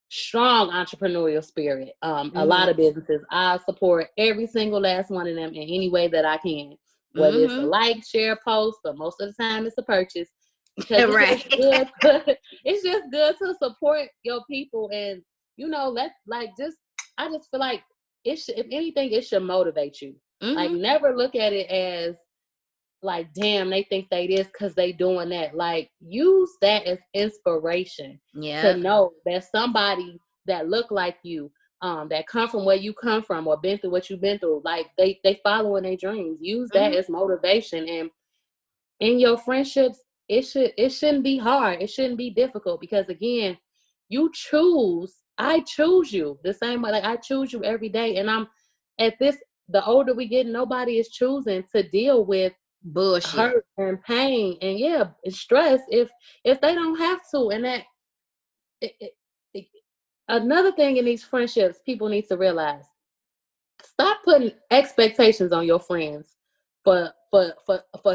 strong entrepreneurial spirit. A lot of businesses, I support every single last one of them in any way that I can, whether it's a like, share, post, but most of the time it's a purchase. Because it's just good to support your people, and you know, I just feel like if anything, it should motivate you. Like, never look at it as like, damn, they think they this because they doing that. Like, use that as inspiration to know that somebody that look like you, that come from where you come from or been through what you've been through, like they following their dreams. Use that as motivation, and in your friendships, it shouldn't be hard. It shouldn't be difficult because, again, I choose you the same way. Like, I choose you every day. And I'm at this the older we get, nobody is choosing to deal with bullshit. hurt and pain and stress if they don't have to. And that it, it, it, another thing in these friendships, people need to realize: stop putting expectations on your friends for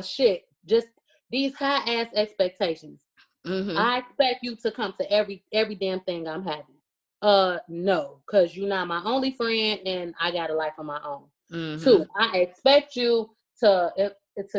shit. Just these high ass expectations. Mm-hmm. I expect you to come to every damn thing I'm having. No, because you're not my only friend, and I got a life of my own. Mm-hmm. 2, I expect you to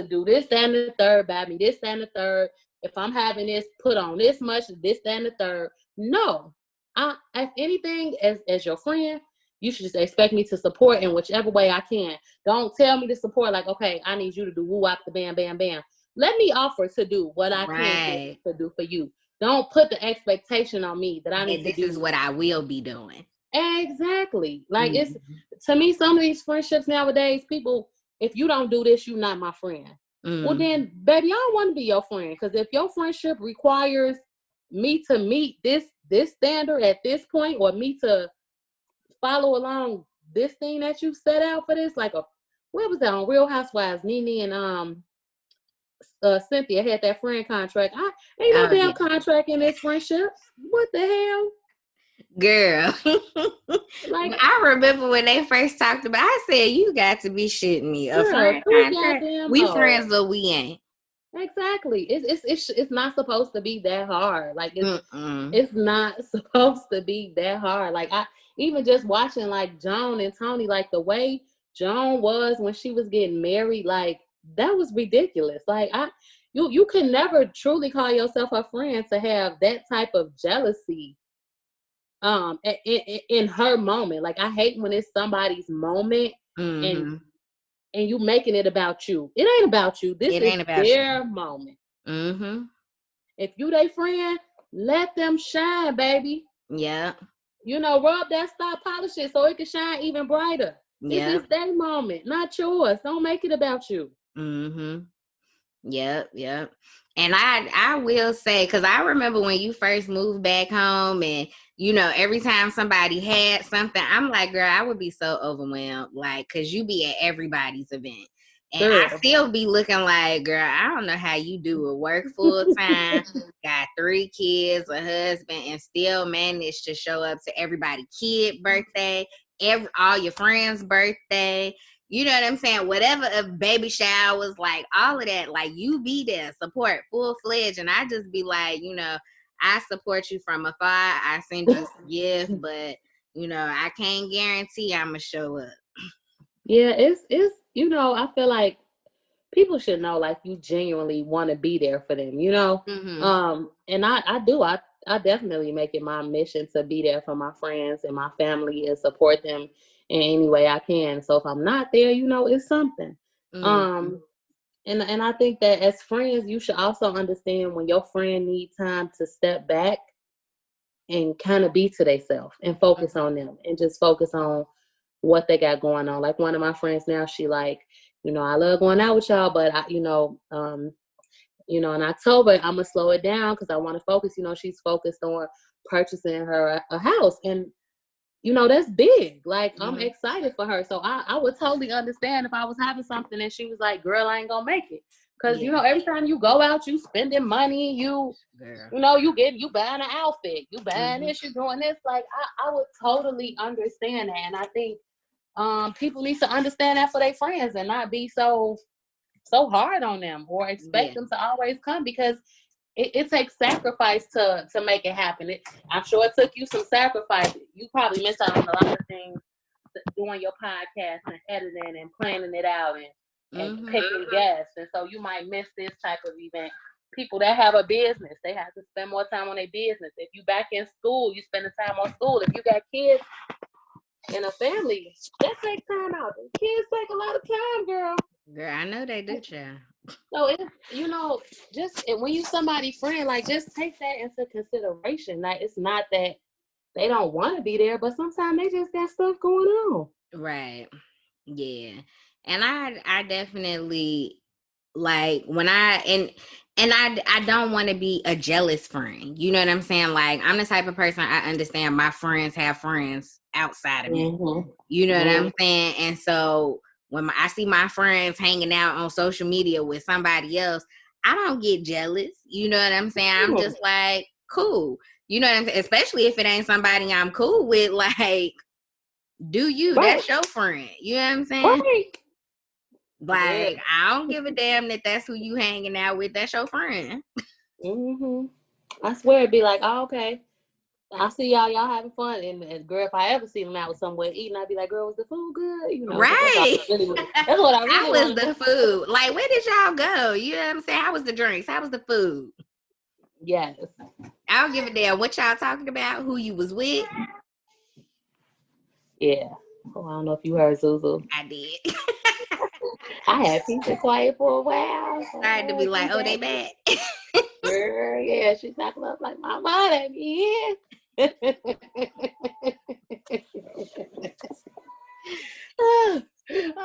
do this, that, and the third, buy me this, that, and the third. If I'm having this, put on this much, this, that, and the third. No, if anything, as your friend, you should just expect me to support in whichever way I can. Don't tell me to support like, okay, I need you to do woo wop the bam, bam, bam. Let me offer to do what I can to do for you. Don't put the expectation on me that I need to do. This is what I will be doing. Exactly. Like it's to me, some of these friendships nowadays, people, if you don't do this, you're not my friend. Well then, baby, I don't want to be your friend. Because if your friendship requires me to meet this standard at this point, or me to follow along this thing that you set out for this, like what was that on Real Housewives? Nene and Cynthia had that friend contract. Ain't no damn contract in this friendship. What the hell? Girl. Like, I remember when they first talked about, I said, you got to be shitting me. A friend contract? We friends, but we ain't. Exactly. It's not supposed to be that hard. Like it's not supposed to be that hard. Like I even just watching like Joan and Tony, like the way Joan was when she was getting married, like that was ridiculous. Like you can never truly call yourself a friend to have that type of jealousy in her moment. Like I hate when it's somebody's moment and you making it about you. It ain't about you. This is their moment. If you their friend, let them shine, baby. Yeah. You know, rub that star, polish it so it can shine even brighter. This is their moment, not yours. Don't make it about you. Yep. And I will say, because I remember when you first moved back home, and you know, every time somebody had something, I'm like, girl, I would be so overwhelmed, like, because you be at everybody's event. And I still be looking like, girl, I don't know how you do it. Work full time, got 3 kids, a husband, and still manage to show up to everybody's kid birthday, all your friends' birthday. You know what I'm saying? Whatever a baby shower was, like, all of that, like, you be there, support, full-fledged. And I just be like, you know, I support you from afar. I send you gifts, but, you know, I can't guarantee I'm going to show up. Yeah, it's you know, I feel like people should know, like, you genuinely want to be there for them, you know? And I do. I definitely make it my mission to be there for my friends and my family and support them in any way I can. So if I'm not there, you know, it's something. And I think that as friends, you should also understand when your friend needs time to step back and kind of be to themselves and focus on them and just focus on what they got going on. Like one of my friends now, she like, you know, I love going out with y'all, but in October, I'm gonna slow it down because I want to focus. You know, she's focused on purchasing her a house, and you know that's big. Like I'm excited for her, so I would totally understand if I was having something and she was like, "Girl, I ain't gonna make it," because you know every time you go out, you spending money, you know, you buying an outfit, you buying this, you doing this. Like I would totally understand that, and I think people need to understand that for their friends and not be so hard on them or expect them to always come, because it takes sacrifice to make it happen. I'm sure it took you some sacrifice. You probably missed out on a lot of things doing your podcast and editing and planning it out and picking guests. And so you might miss this type of event. People that have a business, they have to spend more time on their business. If you back in school, you spend the time on school. If you got kids and a family, that takes time out. Kids take a lot of time, girl. Girl, I know they do, child. So it's, you know, just when you somebody's friend, like just take that into consideration. Like it's not that they don't want to be there, but sometimes they just got stuff going on. Right. Yeah. And I definitely like when I don't want to be a jealous friend. You know what I'm saying? Like I'm the type of person, I understand my friends have friends outside of me. You know what I'm saying? And so when I see my friends hanging out on social media with somebody else, I don't get jealous. You know what I'm saying? I'm just like, cool. You know what I'm saying? Especially if it ain't somebody I'm cool with. Like, do you? Right. That's your friend. You know what I'm saying? Right. Like, Yeah. I don't give a damn that that's who you hanging out with. That's your friend. I swear it'd be like, oh, okay. I see y'all having fun, and girl, if I ever see them out somewhere eating, I'd be like, girl, was the food good? You know, Right. That's what I really How was want. the food? Like, where did y'all go? You know what I'm saying? How was the drinks? How was the food? Yes. I don't give a damn what y'all talking about, who you was with. Yeah. Oh, I don't know if you heard Zuzu. I did. I had peace and quiet for a while. Started to be like, oh, they back. Girl, yeah, she's knocking up like, Mama, let me in. I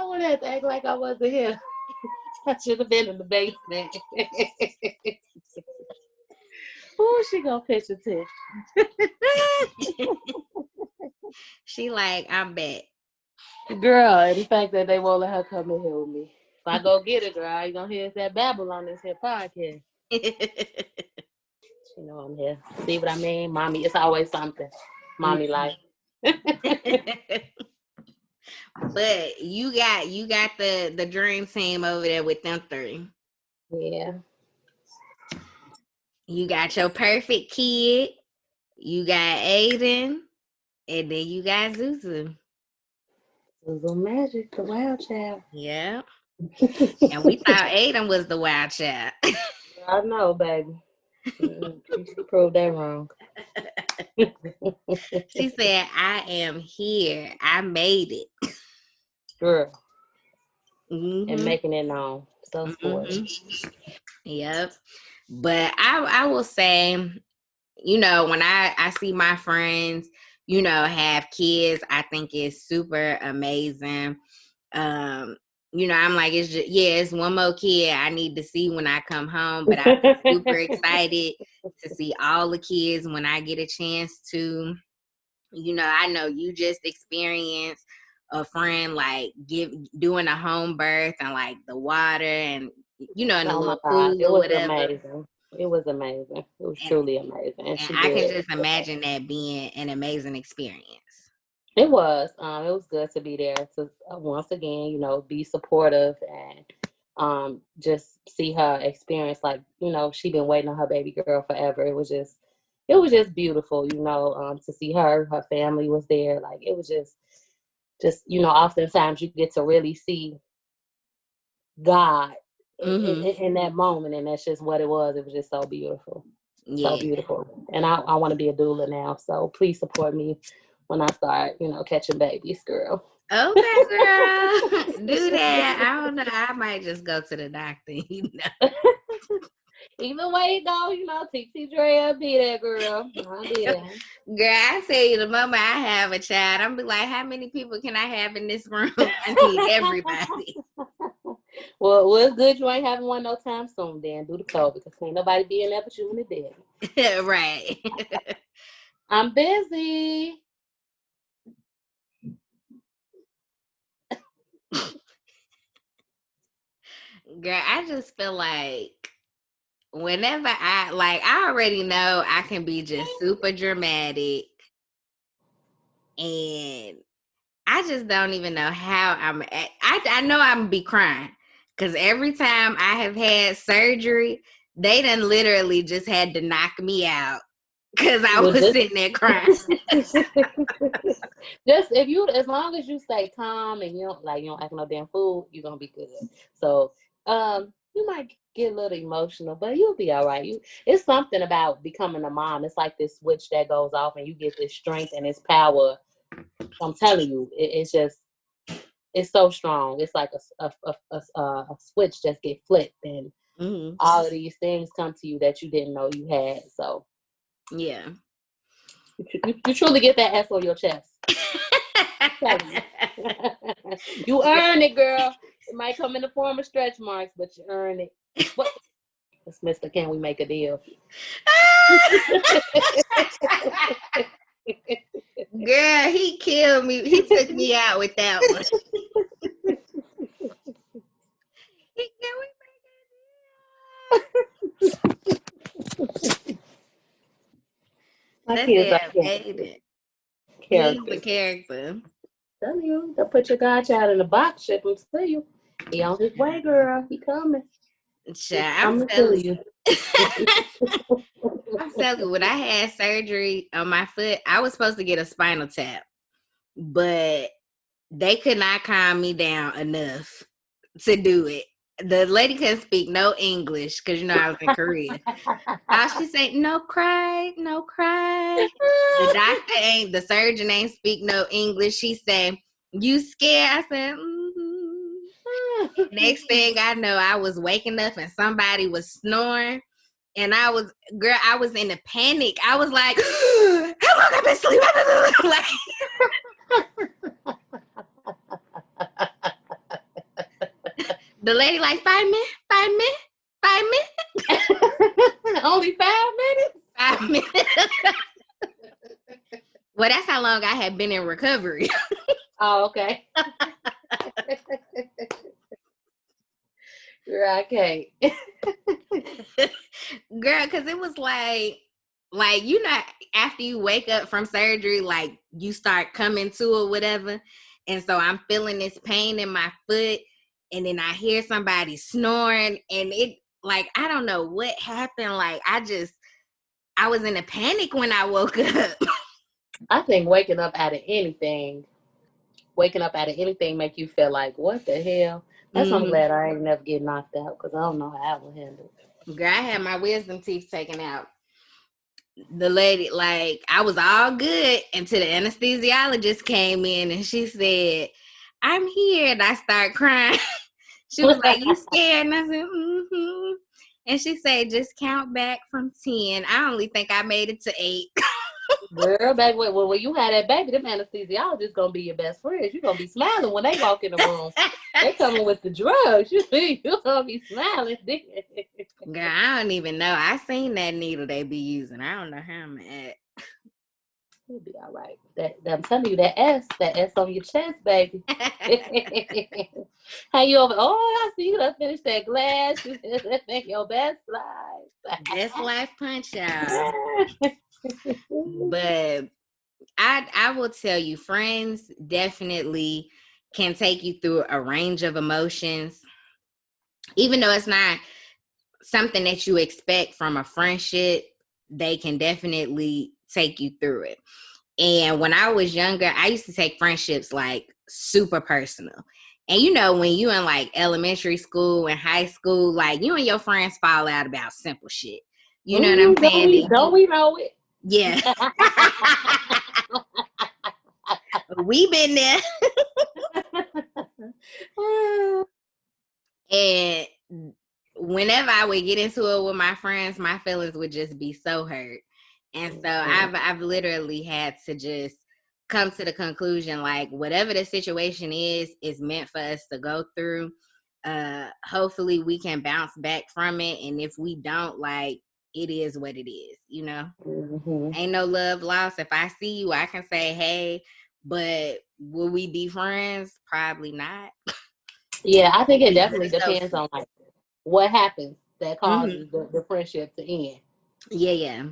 would have to act like I wasn't here. I should have been in the basement. Oh, she gonna pitch a tent. She like, I'm back. Girl, and the fact that they won't let her come in here with me. If I go get it, girl, you gonna hear that babble on this here podcast. You know I'm here. See what I mean? Mommy, it's always something. Mommy life. But you got the dream team over there with them three. Yeah. You got your perfect kid. You got Aiden. And then you got Zuzu. Zuzu Magic, the wild child. Yeah. And we thought Aiden was the wild child. I know, baby. She proved that wrong. She said, I am here. I made it. Girl. Mm-hmm. And making it known. So sporty. Yep. But I will say, you know, when I see my friends, you know, have kids, I think it's super amazing. You know, I'm like, it's one more kid I need to see when I come home, but I'm super excited to see all the kids when I get a chance to. You know, I know you just experienced a friend like doing a home birth and like the water and you know in the little pool it or was whatever. Amazing. It was amazing. It was truly amazing. And I can just imagine that being an amazing experience. It was. It was good to be there to once again, you know, be supportive and just see her experience. Like, you know, she been waiting on her baby girl forever. It was just beautiful, you know, to see her family was there. Like, it was just, you know, oftentimes you get to really see God in that moment, and that's just what it was. It was just so beautiful. Yeah. So beautiful. And I want to be a doula now, so please support me when I start, you know, catching babies, girl. Okay, girl. Do that. I don't know. I might just go to the doctor, you know. Either way it go, you know, TT Drea be there, girl. I'll be there. Girl, I tell you, the moment I have a child, I'm be like, how many people can I have in this room? I need everybody. Well, it's good you ain't having one no time soon, then. Do the code, because ain't nobody be in there but you and the daddy. Right. I'm busy. Girl, I just feel like whenever I already know I can be just super dramatic, and I just don't even know how I know I'm gonna be crying because every time I have had surgery, they done literally just had to knock me out because I was sitting there crying. Just as long as you stay calm and you don't act no damn fool, you're gonna be good. So you might get a little emotional, but you'll be all right. It's something about becoming a mom. It's like this switch that goes off and you get this strength and this power. I'm telling you, it's so strong. It's like a switch just get flipped and all of these things come to you that you didn't know you had. So yeah, you truly get that S on your chest. You earn it, girl. It might come in the form of stretch marks, but you earn it. Let's Mr. Can we make a deal? Girl, he killed me. He took me out with that one. My That kids are damn Aiden. He's the characters. character. Tell you, they'll put your godchild in a box, ship him to you. He on his way, girl. He coming. He Child, coming to you. I'm telling you, when I had surgery on my foot, I was supposed to get a spinal tap, but they could not calm me down enough to do it. The lady couldn't speak no English because I was in Korea. All she say, no cry, no cry. The surgeon ain't speak no English. She say, you scared? I said, mm-hmm. Next thing I know, I was waking up and somebody was snoring. And I was in a panic. I was like, how long I've been sleeping? The lady like, 5 minutes. Only 5 minutes? 5 minutes. Well, that's how long I had been in recovery. Oh, okay. Okay. Girl, because it was like, after you wake up from surgery, like you start coming to or whatever. And so I'm feeling this pain in my foot. And then I hear somebody snoring. And it, like, I don't know what happened. Like, I was in a panic when I woke up. I think waking up out of anything make you feel like, what the hell? That's why I'm glad I ain't never get knocked out, because I don't know how I would handle it. Girl, I had my wisdom teeth taken out. The lady, like, I was all good until the anesthesiologist came in and she said, I'm here. And I started crying. She was like, you scared? And I said, mm-hmm. And she said, just count back from 10. I only think I made it to 8. Girl, back when you had that baby, them anesthesiologists gonna be your best friends. You're gonna be smiling when they walk in the room. They coming with the drugs. You gonna be smiling. Girl, I don't even know. I seen that needle they be using. I don't know how I'm at. You'll be all right. I'm telling you, that S on your chest, baby. How you over? Oh, I see you done finished that glass. You make your best life. Best life punch out. But I will tell you, friends definitely can take you through a range of emotions, even though it's not something that you expect from a friendship. They can definitely take you through it. And when I was younger, I used to take friendships like super personal. And when you in like elementary school and high school, like you and your friends fall out about simple shit. You know what I'm saying? Don't we know it? Yeah. We been there. And whenever I would get into it with my friends, my feelings would just be so hurt. And so I've literally had to just come to the conclusion, like, whatever the situation is meant for us to go through. Hopefully we can bounce back from it. And if we don't, like, it is what it is, Ain't no love lost. If I see you, I can say, hey, but will we be friends? Probably not. Yeah, I think it definitely depends on like what happens that causes the friendship to end. Yeah.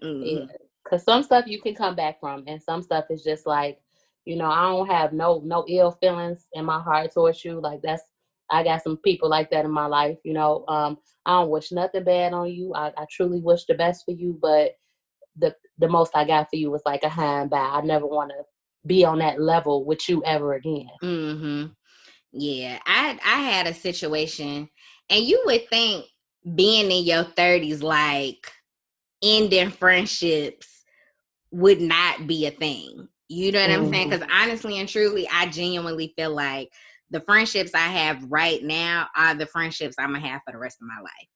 Yeah, because some stuff you can come back from, and some stuff is just like, I don't have no ill feelings in my heart towards you. Like I got some people like that in my life. I don't wish nothing bad on you. I truly wish the best for you, but the most I got for you was like a high and by. I never want to be on that level with you ever again. Yeah, I had a situation, and you would think being in your 30s, like, ending friendships would not be a thing. You know what I'm saying? Because honestly and truly, I genuinely feel like the friendships I have right now are the friendships I'm going to have for the rest of my life.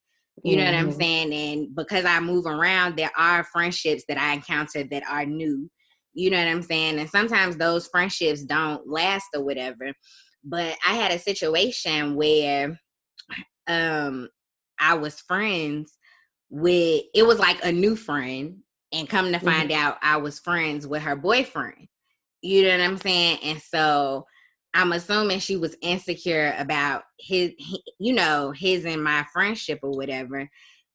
You know what I'm saying? And because I move around, there are friendships that I encounter that are new. You know what I'm saying? And sometimes those friendships don't last or whatever. But I had a situation where I was friends with, it was like a new friend, and come to find out I was friends with her boyfriend. You know what I'm saying? And so I'm assuming she was insecure about his and my friendship or whatever.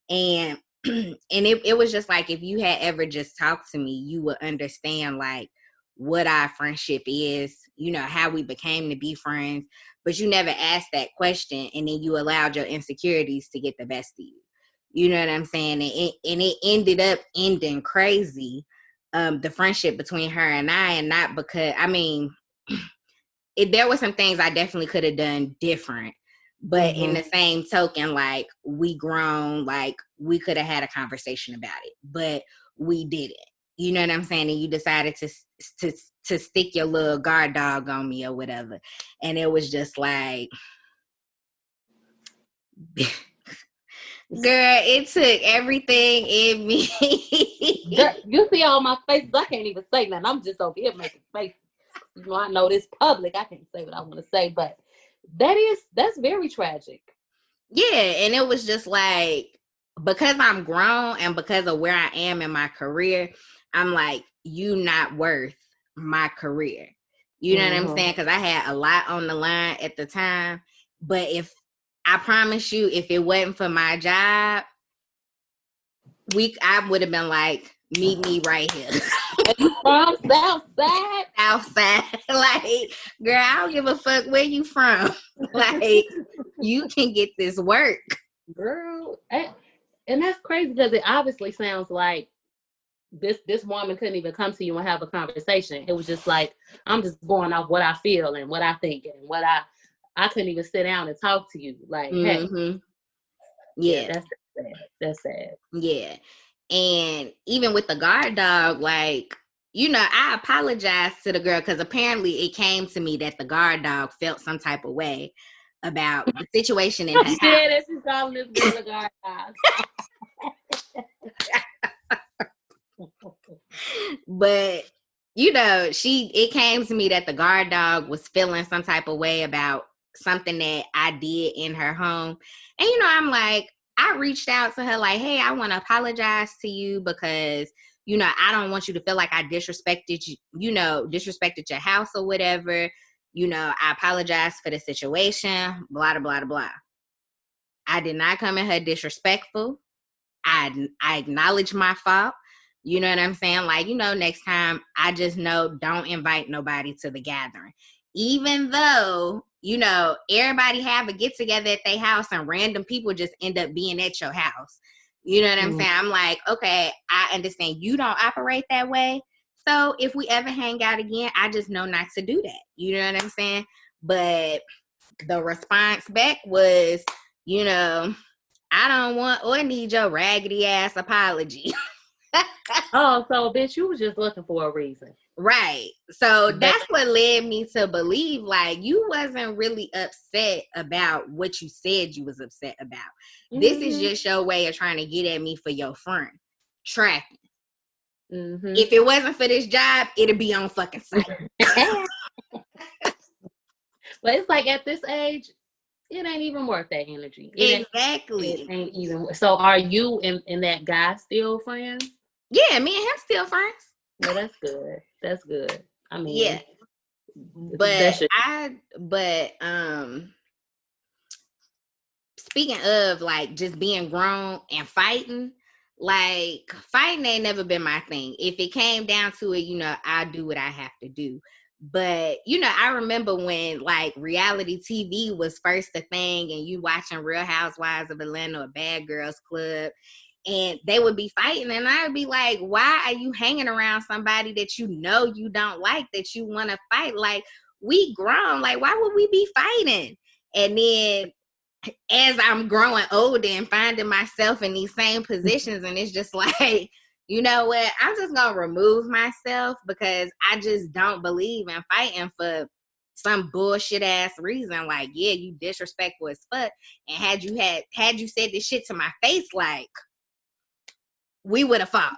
And it was just like, if you had ever just talked to me, you would understand like what our friendship is, you know, how we became to be friends. But you never asked that question, and then you allowed your insecurities to get the best of you. You know what I'm saying? And it ended up ending crazy, the friendship between her and I, and not because, I mean, there were some things I definitely could have done different. But in the same token, like, we grown, like, we could have had a conversation about it, but we didn't. You know what I'm saying? And you decided to stick your little guard dog on me or whatever. And it was just like, girl, it took everything in me. Girl, you see all my faces. I can't even say nothing. I'm just over here making faces. You know, I know this public. I can't say what I want to say, but that's very tragic. Yeah, and it was just like, because I'm grown and because of where I am in my career, I'm like, you not worth my career. You know what I'm saying? Because I had a lot on the line at the time. But if I promise you, if it wasn't for my job, I would have been like, meet me right here. Are you from Southside? Outside. Like, girl, I don't give a fuck where you from. Like, you can get this work. Girl. And that's crazy because it obviously sounds like this woman couldn't even come to you and have a conversation. It was just like, I'm just going off what I feel and what I think and what I couldn't even sit down and talk to you. Like, hey. Yeah. That's sad. That's sad. Yeah. And even with the guard dog, like, you know, I apologized to the girl because apparently it came to me that the guard dog felt some type of way about the situation in her house. Yeah, that's just calling this girl a guard dog. But, you know, it came to me that the guard dog was feeling some type of way about something that I did in her home. And, you know, I'm like, I reached out to her like, hey, I want to apologize to you because, you know, I don't want you to feel like I disrespected you, disrespected your house or whatever. You know, I apologize for the situation, blah, blah, blah, blah. I did not come at her disrespectful. I acknowledge my fault. You know what I'm saying? Like, you know, next time I just know don't invite nobody to the gathering. Even though, you know, everybody have a get together at their house and random people just end up being at your house. You know what I'm saying? I'm like, okay, I understand you don't operate that way. So if we ever hang out again, I just know not to do that. You know what I'm saying? But the response back was, you know, I don't want or need your raggedy ass apology. Oh, so bitch, you was just looking for a reason. Right. So that's what led me to believe like you wasn't really upset about what you said you was upset about. This is just your way of trying to get at me for your friend. Tracking. If it wasn't for this job, it'd be on fucking site. But it's like at this age, it ain't even worth that energy. Exactly. It ain't even. So are you and that guy still friends? Yeah, me and him still friends. Well, that's good. That's good. I mean, yeah. But speaking of like just being grown and fighting, like fighting ain't never been my thing. If it came down to it, you know, I do what I have to do. But, you know, I remember when like reality TV was first a thing and you watching Real Housewives of Atlanta or Bad Girls Club and they would be fighting and I would be like, why are you hanging around somebody that you know you don't like, that you want to fight? Like, we grown. Like, why would we be fighting? And then as I'm growing older and finding myself in these same positions, and it's just like, you know what? I'm just going to remove myself because I just don't believe in fighting for some bullshit ass reason. Like, yeah, you disrespectful as fuck. And had you said this shit to my face, like, we would have fought.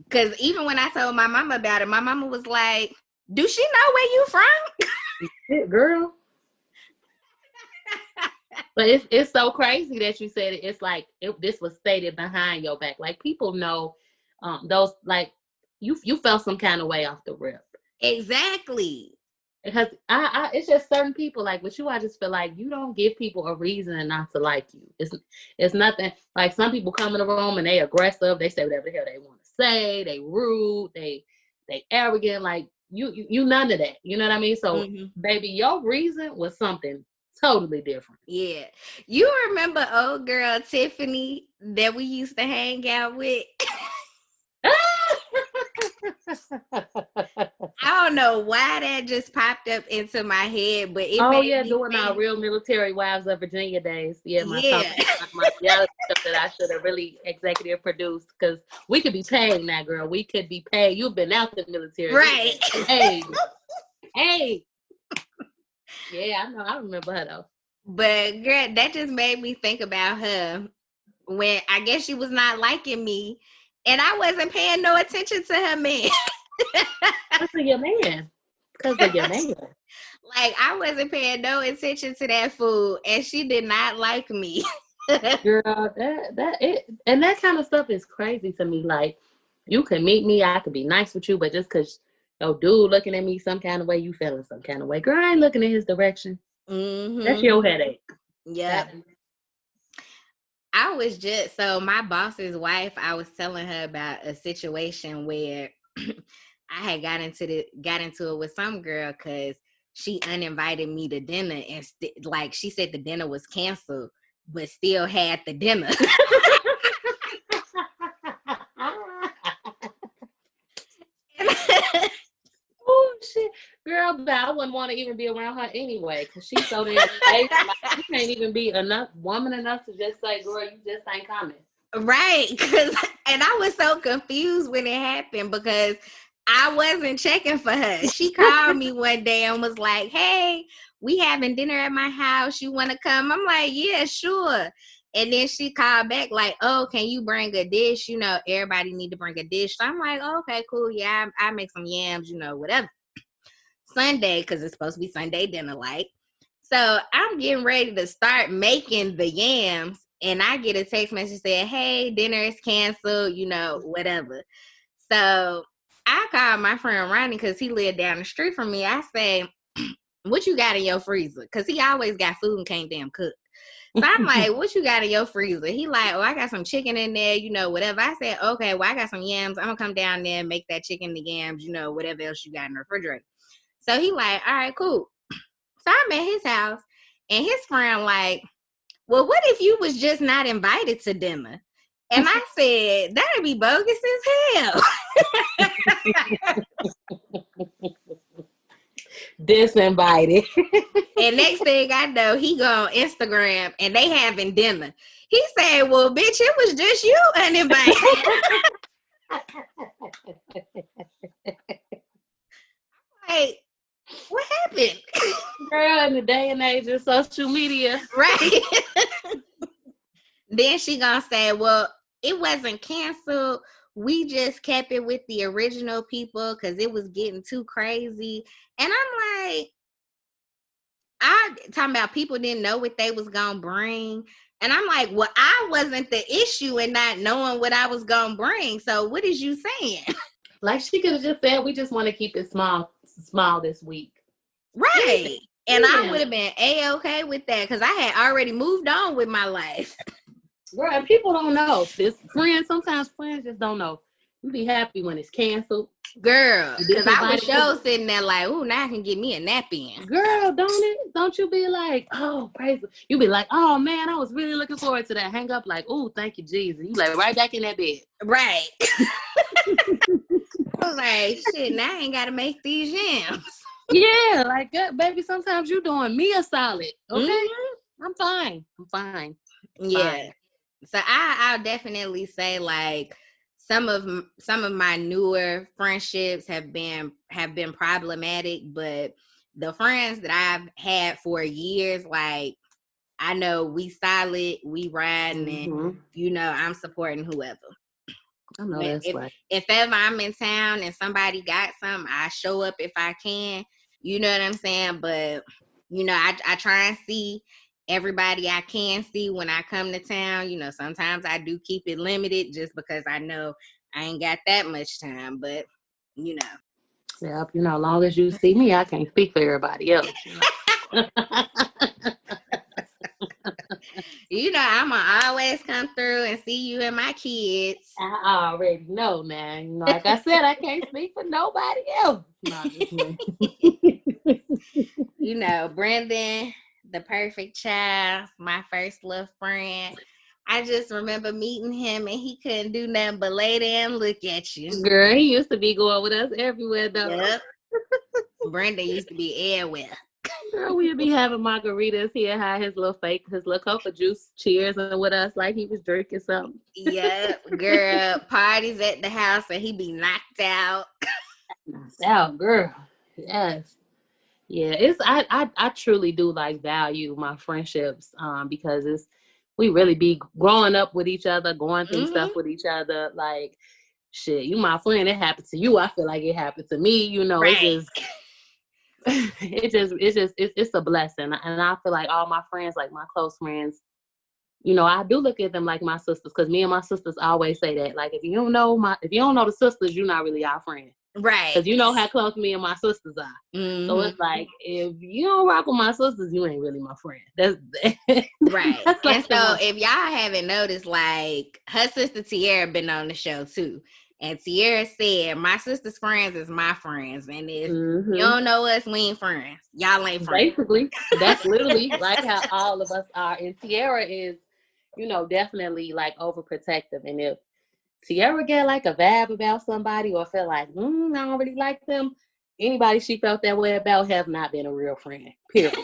Because even when I told my mama about it, my mama was like, do she know where you from? Girl. But it's so crazy that you said it. It's like this was stated behind your back. Like people know those, like you felt some kind of way off the rip. Exactly. Because it's just certain people like with you. I just feel like you don't give people a reason not to like you. It's nothing like some people come in the room and they aggressive. They say whatever the hell they want to say. They rude. They arrogant. Like you none of that. You know what I mean? So baby, your reason was something totally different. Yeah. You remember old girl Tiffany that we used to hang out with? I don't know why that just popped up into my head, but it made me doing think, our Real Military Wives of Virginia days. Yeah, my yeah. my reality show that I should have really executive produced because we could be paid now, girl. We could be paid. You've been out the military, Right? Hey, hey. Yeah, I know. I remember her though. But girl, that just made me think about her when I guess she was not liking me, and I wasn't paying no attention to her man. Because of your man. Because of your man. Like I wasn't paying no attention to that fool, and she did not like me. Girl, that kind of stuff is crazy to me. Like, you can meet me, I could be nice with you, but just because your dude looking at me some kind of way, you feeling some kind of way. Girl, I ain't looking in his direction. That's your headache. Yeah. I was just, so my boss's wife, I was telling her about a situation where I had got into it with some girl because she uninvited me to dinner, and like she said the dinner was canceled, but still had the dinner. Oh shit, girl, but I wouldn't want to even be around her anyway because she's so damn fake. Like, you can't even be woman enough to just say, girl, you just ain't coming. Right, and I was so confused when it happened because I wasn't checking for her. She called me one day and was like, "Hey, we having dinner at my house. You want to come?" I'm like, "Yeah, sure." And then she called back like, "Oh, can you bring a dish? You know, everybody need to bring a dish." So I'm like, oh, "Okay, cool. Yeah, I make some yams. You know, whatever." Sunday, because it's supposed to be Sunday dinner, like. So I'm getting ready to start making the yams, and I get a text message saying, "Hey, dinner is canceled, you know, whatever." So I called my friend Ronnie because he lived down the street from me. I say, "What you got in your freezer?" Because he always got food and can't damn cook. So I'm like, "What you got in your freezer?" He like, "Oh, I got some chicken in there, you know, whatever." I said, "Okay, well, I got some yams. I'm gonna come down there and make that chicken, the yams, you know, whatever else you got in the refrigerator." So he like, "All right, cool." So I'm at his house, and his friend like, "Well, what if you was just not invited to dinner?" And I said, "That'd be bogus as hell." Disinvited. And next thing I know, he go on Instagram and they having dinner. He said, "Well, bitch, it was just you uninvited." Like, what happened? Girl, in the day and age of social media. Right. Then she gonna say, "Well, it wasn't canceled. We just kept it with the original people because it was getting too crazy." And I'm like, I talking about people didn't know what they was gonna bring. And I'm like, well, I wasn't the issue in not knowing what I was gonna bring. So what is you saying? Like she could have just said, we just want to keep it small this week. Right. And I would have been A-okay with that because I had already moved on with my life. Girl, and people don't know. Sometimes friends just don't know. You be happy when it's canceled. Girl, because I was sitting there like, "Ooh, now I can get me a nap in." Girl, don't you be like, "Oh, praise the-" You be like, "Oh man, I was really looking forward to that." Hang up like, "Oh, thank you, Jesus." You like right back in that bed. Right. I was like, shit, now I ain't got to make these yams. Yeah, like that, baby. Sometimes you doing me a solid. Okay, I'm fine. Yeah. Fine. So I'll definitely say like some of my newer friendships have been problematic, but the friends that I've had for years, like I know we solid, we riding, and you know I'm supporting whoever. I know that's right. If ever I'm in town and somebody got something, I show up if I can. You know what I'm saying? But you know, I try and see everybody I can see when I come to town. You know, sometimes I do keep it limited just because I know I ain't got that much time. But you know, Yep, you know, as long as you see me, I can't speak for everybody else. You know, I'ma always come through and see you and my kids. I already know, man. You know, like I said, I can't speak for nobody else. Not just me. You know, Brendan, the perfect child, my first little friend. I just remember meeting him and he couldn't do nothing but lay there and look at you. Girl, he used to be going with us everywhere, though. Yep. Brendan used to be everywhere. Girl, we'd be having margaritas. He'd have his little Coca juice cheers and with us like he was drinking something. Yep, girl. Parties at the house and he be knocked out. Knocked out, girl. Yes. Yeah, I truly do like value my friendships because we really be growing up with each other, going through stuff with each other. Like, shit, you my friend, it happened to you. I feel like it happened to me. You know, Right. it's a blessing. And I feel like all my friends, like my close friends, you know, I do look at them like my sisters because me and my sisters always say that. Like, if you don't know the sisters, you're not really our friend. Right. Because you know how close me and my sisters are. Mm-hmm. So it's like, if you don't rock with my sisters, you ain't really my friend. That's right. That's like and so if y'all haven't noticed, like her sister Tiara been on the show too. And Tiara said, my sister's friends is my friends. And if you don't know us, we ain't friends. Y'all ain't friends. Basically, that's literally like how all of us are. And Tiara is, you know, definitely like overprotective. And if Tiara get like a vibe about somebody or feel like, I don't really like them, anybody she felt that way about have not been a real friend, period.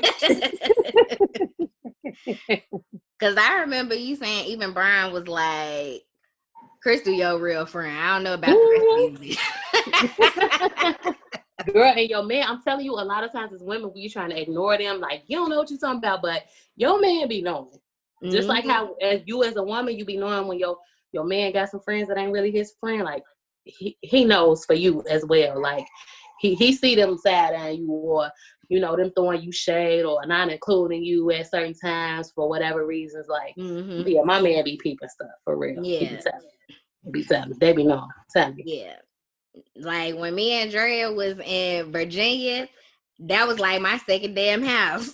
Because I remember you saying even Brian was like, Crystal, your real friend. I don't know about the rest of you. Girl, and your man, I'm telling you, a lot of times as women, we trying to ignore them. Like, you don't know what you're talking about, but your man be knowing. Mm-hmm. Just like how as a woman, you be knowing when your man got some friends that ain't really his friend. Like, he knows for you as well. Like, he see them side on you, or, you know, them throwing you shade or not including you at certain times for whatever reasons. Like, yeah, my man be peeping stuff for real. Yeah. He be telling. They be knowing. Tell me. Yeah. Like when me and Drea was in Virginia, that was like my second damn house.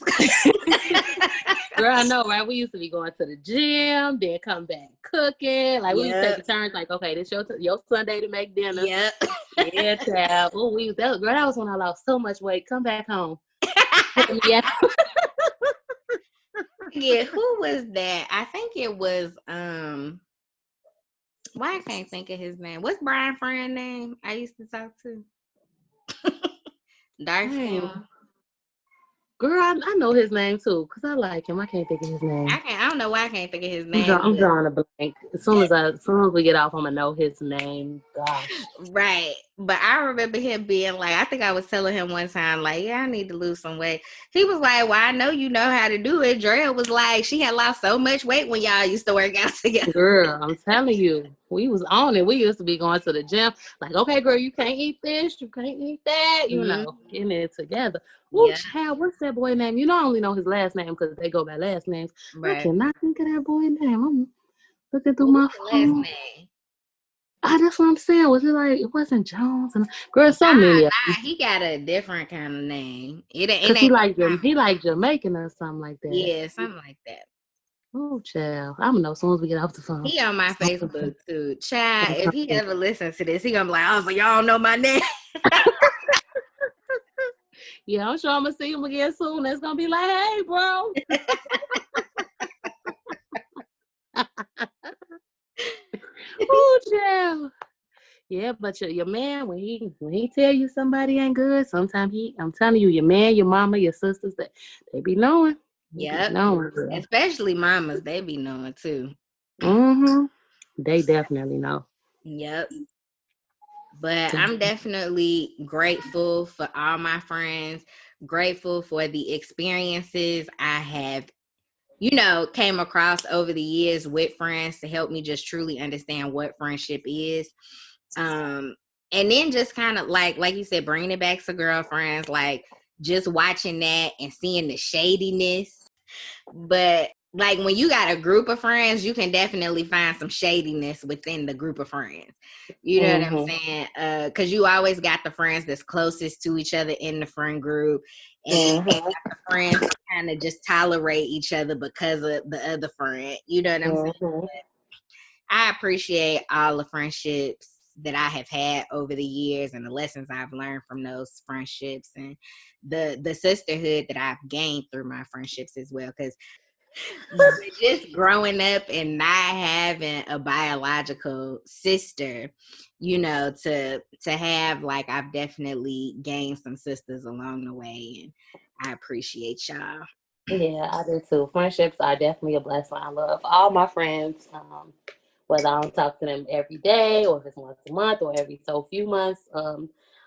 Girl, I know, right? We used to be going to the gym, then come back cooking. Like, we used to take the turns, like, okay, this your Sunday to make dinner. Yep. Yeah, child. Oh, that was when I lost so much weight. Come back home. Yeah. Yeah, who was that? I think it was why I can't think of his name. What's Brian's friend name I used to talk to? Darcy. Girl, I know his name too, because I like him. I can't think of his name. I don't know why I can't think of his name. I'm drawing a blank. As soon as we get off, I'm gonna know his name. Gosh. Right. But I remember him being like, I think I was telling him one time, like, yeah, I need to lose some weight. He was like, well, I know you know how to do it. Drea was like, she had lost so much weight when y'all used to work out together. Girl, I'm telling you, we was on it. We used to be going to the gym. Like, okay, girl, you can't eat this, you can't eat that, you know, getting it together. Oh, child, what's that boy name? You know, I only know his last name because they go by last names. Right. I cannot think of that boy name. I'm looking through my phone. Last name? That's what I'm saying. Was it like, it wasn't Jones? And girl, so many. He got a different kind of name. Because he like Jamaican or something like that. Yeah, something like that. Oh, child. I'm gonna know as soon as we get off the phone. He on my Facebook too. Child, if he ever listens to this, he gonna be like, oh, so y'all don't know my name. Yeah, I'm sure I'm gonna see him again soon. That's gonna be like, hey, bro. Oh, child. Yeah, but your man, when he tell you somebody ain't good, sometimes I'm telling you, your man, your mama, your sisters, they be knowing. Yeah, especially mamas, they be knowing too. They definitely know. Yep. But I'm definitely grateful for all my friends, grateful for the experiences I have, you know, came across over the years with friends to help me just truly understand what friendship is. And then just kind of like you said, bringing it back to girlfriends, like just watching that and seeing the shadiness. But like when you got a group of friends, you can definitely find some shadiness within the group of friends. You know what I'm Mm-hmm. saying? Because you always got the friends that's closest to each other in the friend group, and then Mm-hmm. the friends that kind of just tolerate each other because of the other friend. You know what I'm saying? Mm-hmm. I appreciate all the friendships that I have had over the years and the lessons I've learned from those friendships and the sisterhood that I've gained through my friendships as well. Because just growing up and not having a biological sister, you know, to have, like, I've definitely gained some sisters along the way, and I appreciate y'all. Yeah, I do too. Friendships are definitely a blessing. I love all my friends. Whether I don't talk to them every day or if it's once a month or every so few months.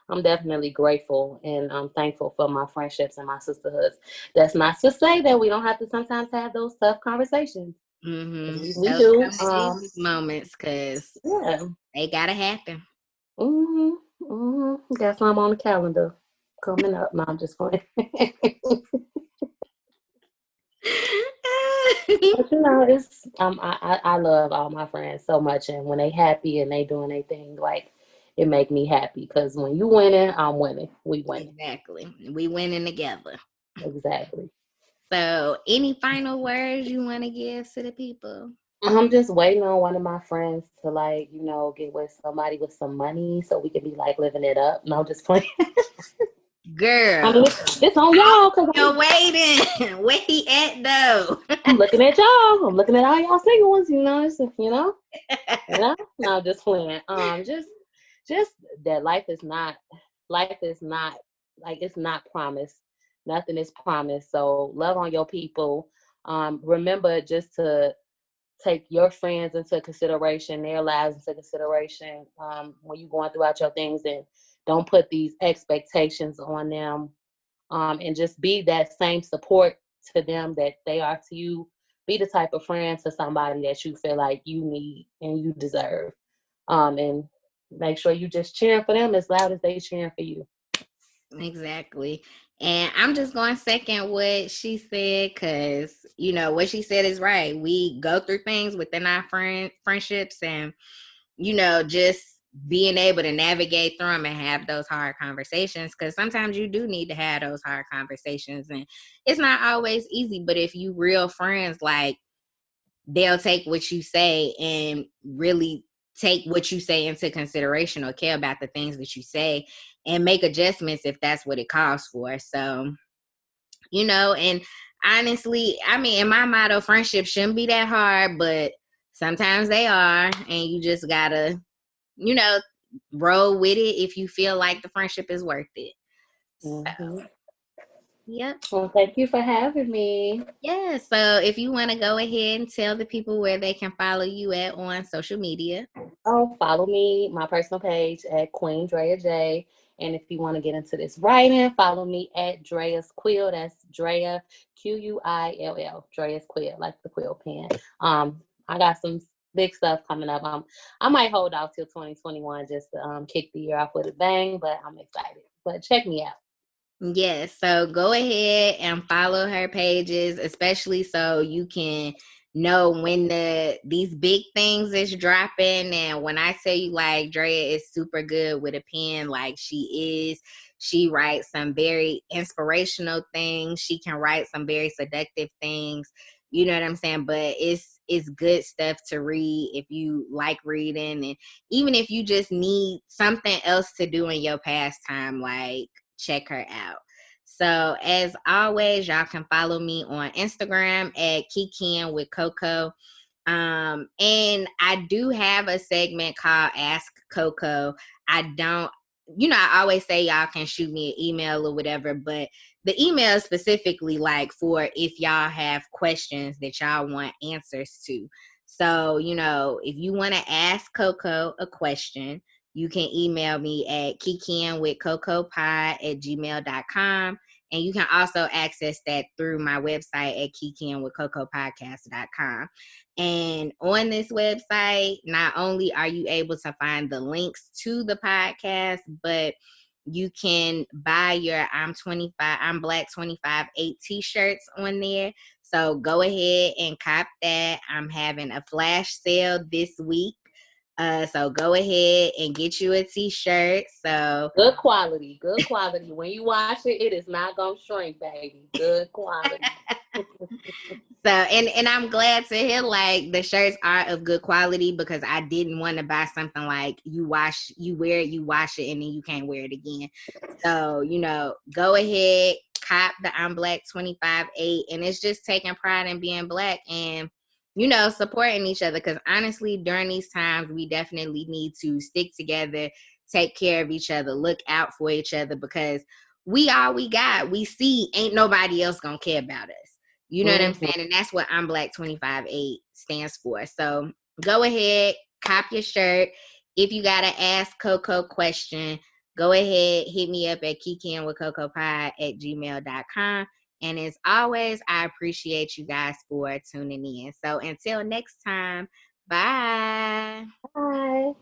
I'm definitely grateful and I'm thankful for my friendships and my sisterhoods. That's not to say that we don't have to sometimes have those tough conversations. We Those do. come with Jesus moments, because Yeah. they gotta happen. Got some on the calendar coming up. No, I'm just playing. But it's I love all my friends so much, and when they happy and they doing their thing, like it make me happy because when you winning, I'm winning. We winning. Exactly. We winning together. Exactly. So, any final words you want to give to the people? I'm just waiting on one of my friends to get with somebody with some money so we can be like living it up. No, I'm just playing. I Girl, mean, it's on y'all because you're waiting. Where he at though? I'm looking at y'all. I'm looking at all y'all single ones. No, just playing. Just that life is not like it's not promised. Nothing is promised. So love on your people. Remember just to take your friends into consideration, their lives into consideration when you're going throughout your things, and don't put these expectations on them. And just be that same support to them that they are to you. Be the type of friend to somebody that you feel like you need and you deserve. And make sure you just cheering for them as loud as they cheering for you. Exactly. And I'm just going to second what she said, because, what she said is right. We go through things within our friendships, and, just being able to navigate through them and have those hard conversations, because sometimes you do need to have those hard conversations, and it's not always easy. But if you real friends, like, they'll take what you say and really take what you say into consideration, or care about the things that you say and make adjustments if that's what it calls for. So, and honestly, I mean, in my motto, friendship shouldn't be that hard, but sometimes they are, and you just gotta, you know, roll with it if you feel like the friendship is worth it. So, Mm-hmm. yep. Well, thank you for having me. Yeah. So if you want to go ahead and tell the people where they can follow you at on social media. Oh, follow me, my personal page at Queen Drea J. And if you want to get into this writing, follow me at Drea's Quill. That's Drea, Quill. Drea's Quill, like the quill pen. I got some big stuff coming up. I might hold off till 2021 just to kick the year off with a bang, but I'm excited. But check me out. Yes, so go ahead and follow her pages, especially so you can know when these big things is dropping. And when I say you, like, Drea is super good with a pen, like she is. She writes some very inspirational things. She can write some very seductive things. You know what I'm saying? But it's good stuff to read if you like reading, and even if you just need something else to do in your pastime, like, check her out. So as always, y'all can follow me on Instagram at Kiki with CoCo. And I do have a segment called Ask CoCo. I don't, I always say y'all can shoot me an email or whatever, but the email is specifically like for if y'all have questions that y'all want answers to. So, if you want to ask Coco a question, you can email me at kikiandwithcocopod@gmail.com. And you can also access that through my website at kikiandwithcocopodcast.com. And on this website, not only are you able to find the links to the podcast, but you can buy your I'm 25, I'm Black 25 8 t-shirts on there. So go ahead and cop that. I'm having a flash sale this week. So go ahead and get you a t-shirt. So good quality, good quality. When you wash it, it is not gonna shrink, baby. Good quality. So and I'm glad to hear like the shirts are of good quality, because I didn't want to buy something like you wear it, you wash it, and then you can't wear it again. So, go ahead, cop the I'm Black 25/8, and it's just taking pride in being Black and, supporting each other. Because honestly, during these times, we definitely need to stick together, take care of each other, look out for each other, because we all we got. We see ain't nobody else gonna care about us. You know what I'm Mm-hmm. saying? And that's what I'm Black 25/8 stands for. So go ahead, cop your shirt. If you got to ask Coco question, go ahead, hit me up at kikiandwithcocopie@gmail.com. And as always, I appreciate you guys for tuning in. So until next time, bye. Bye.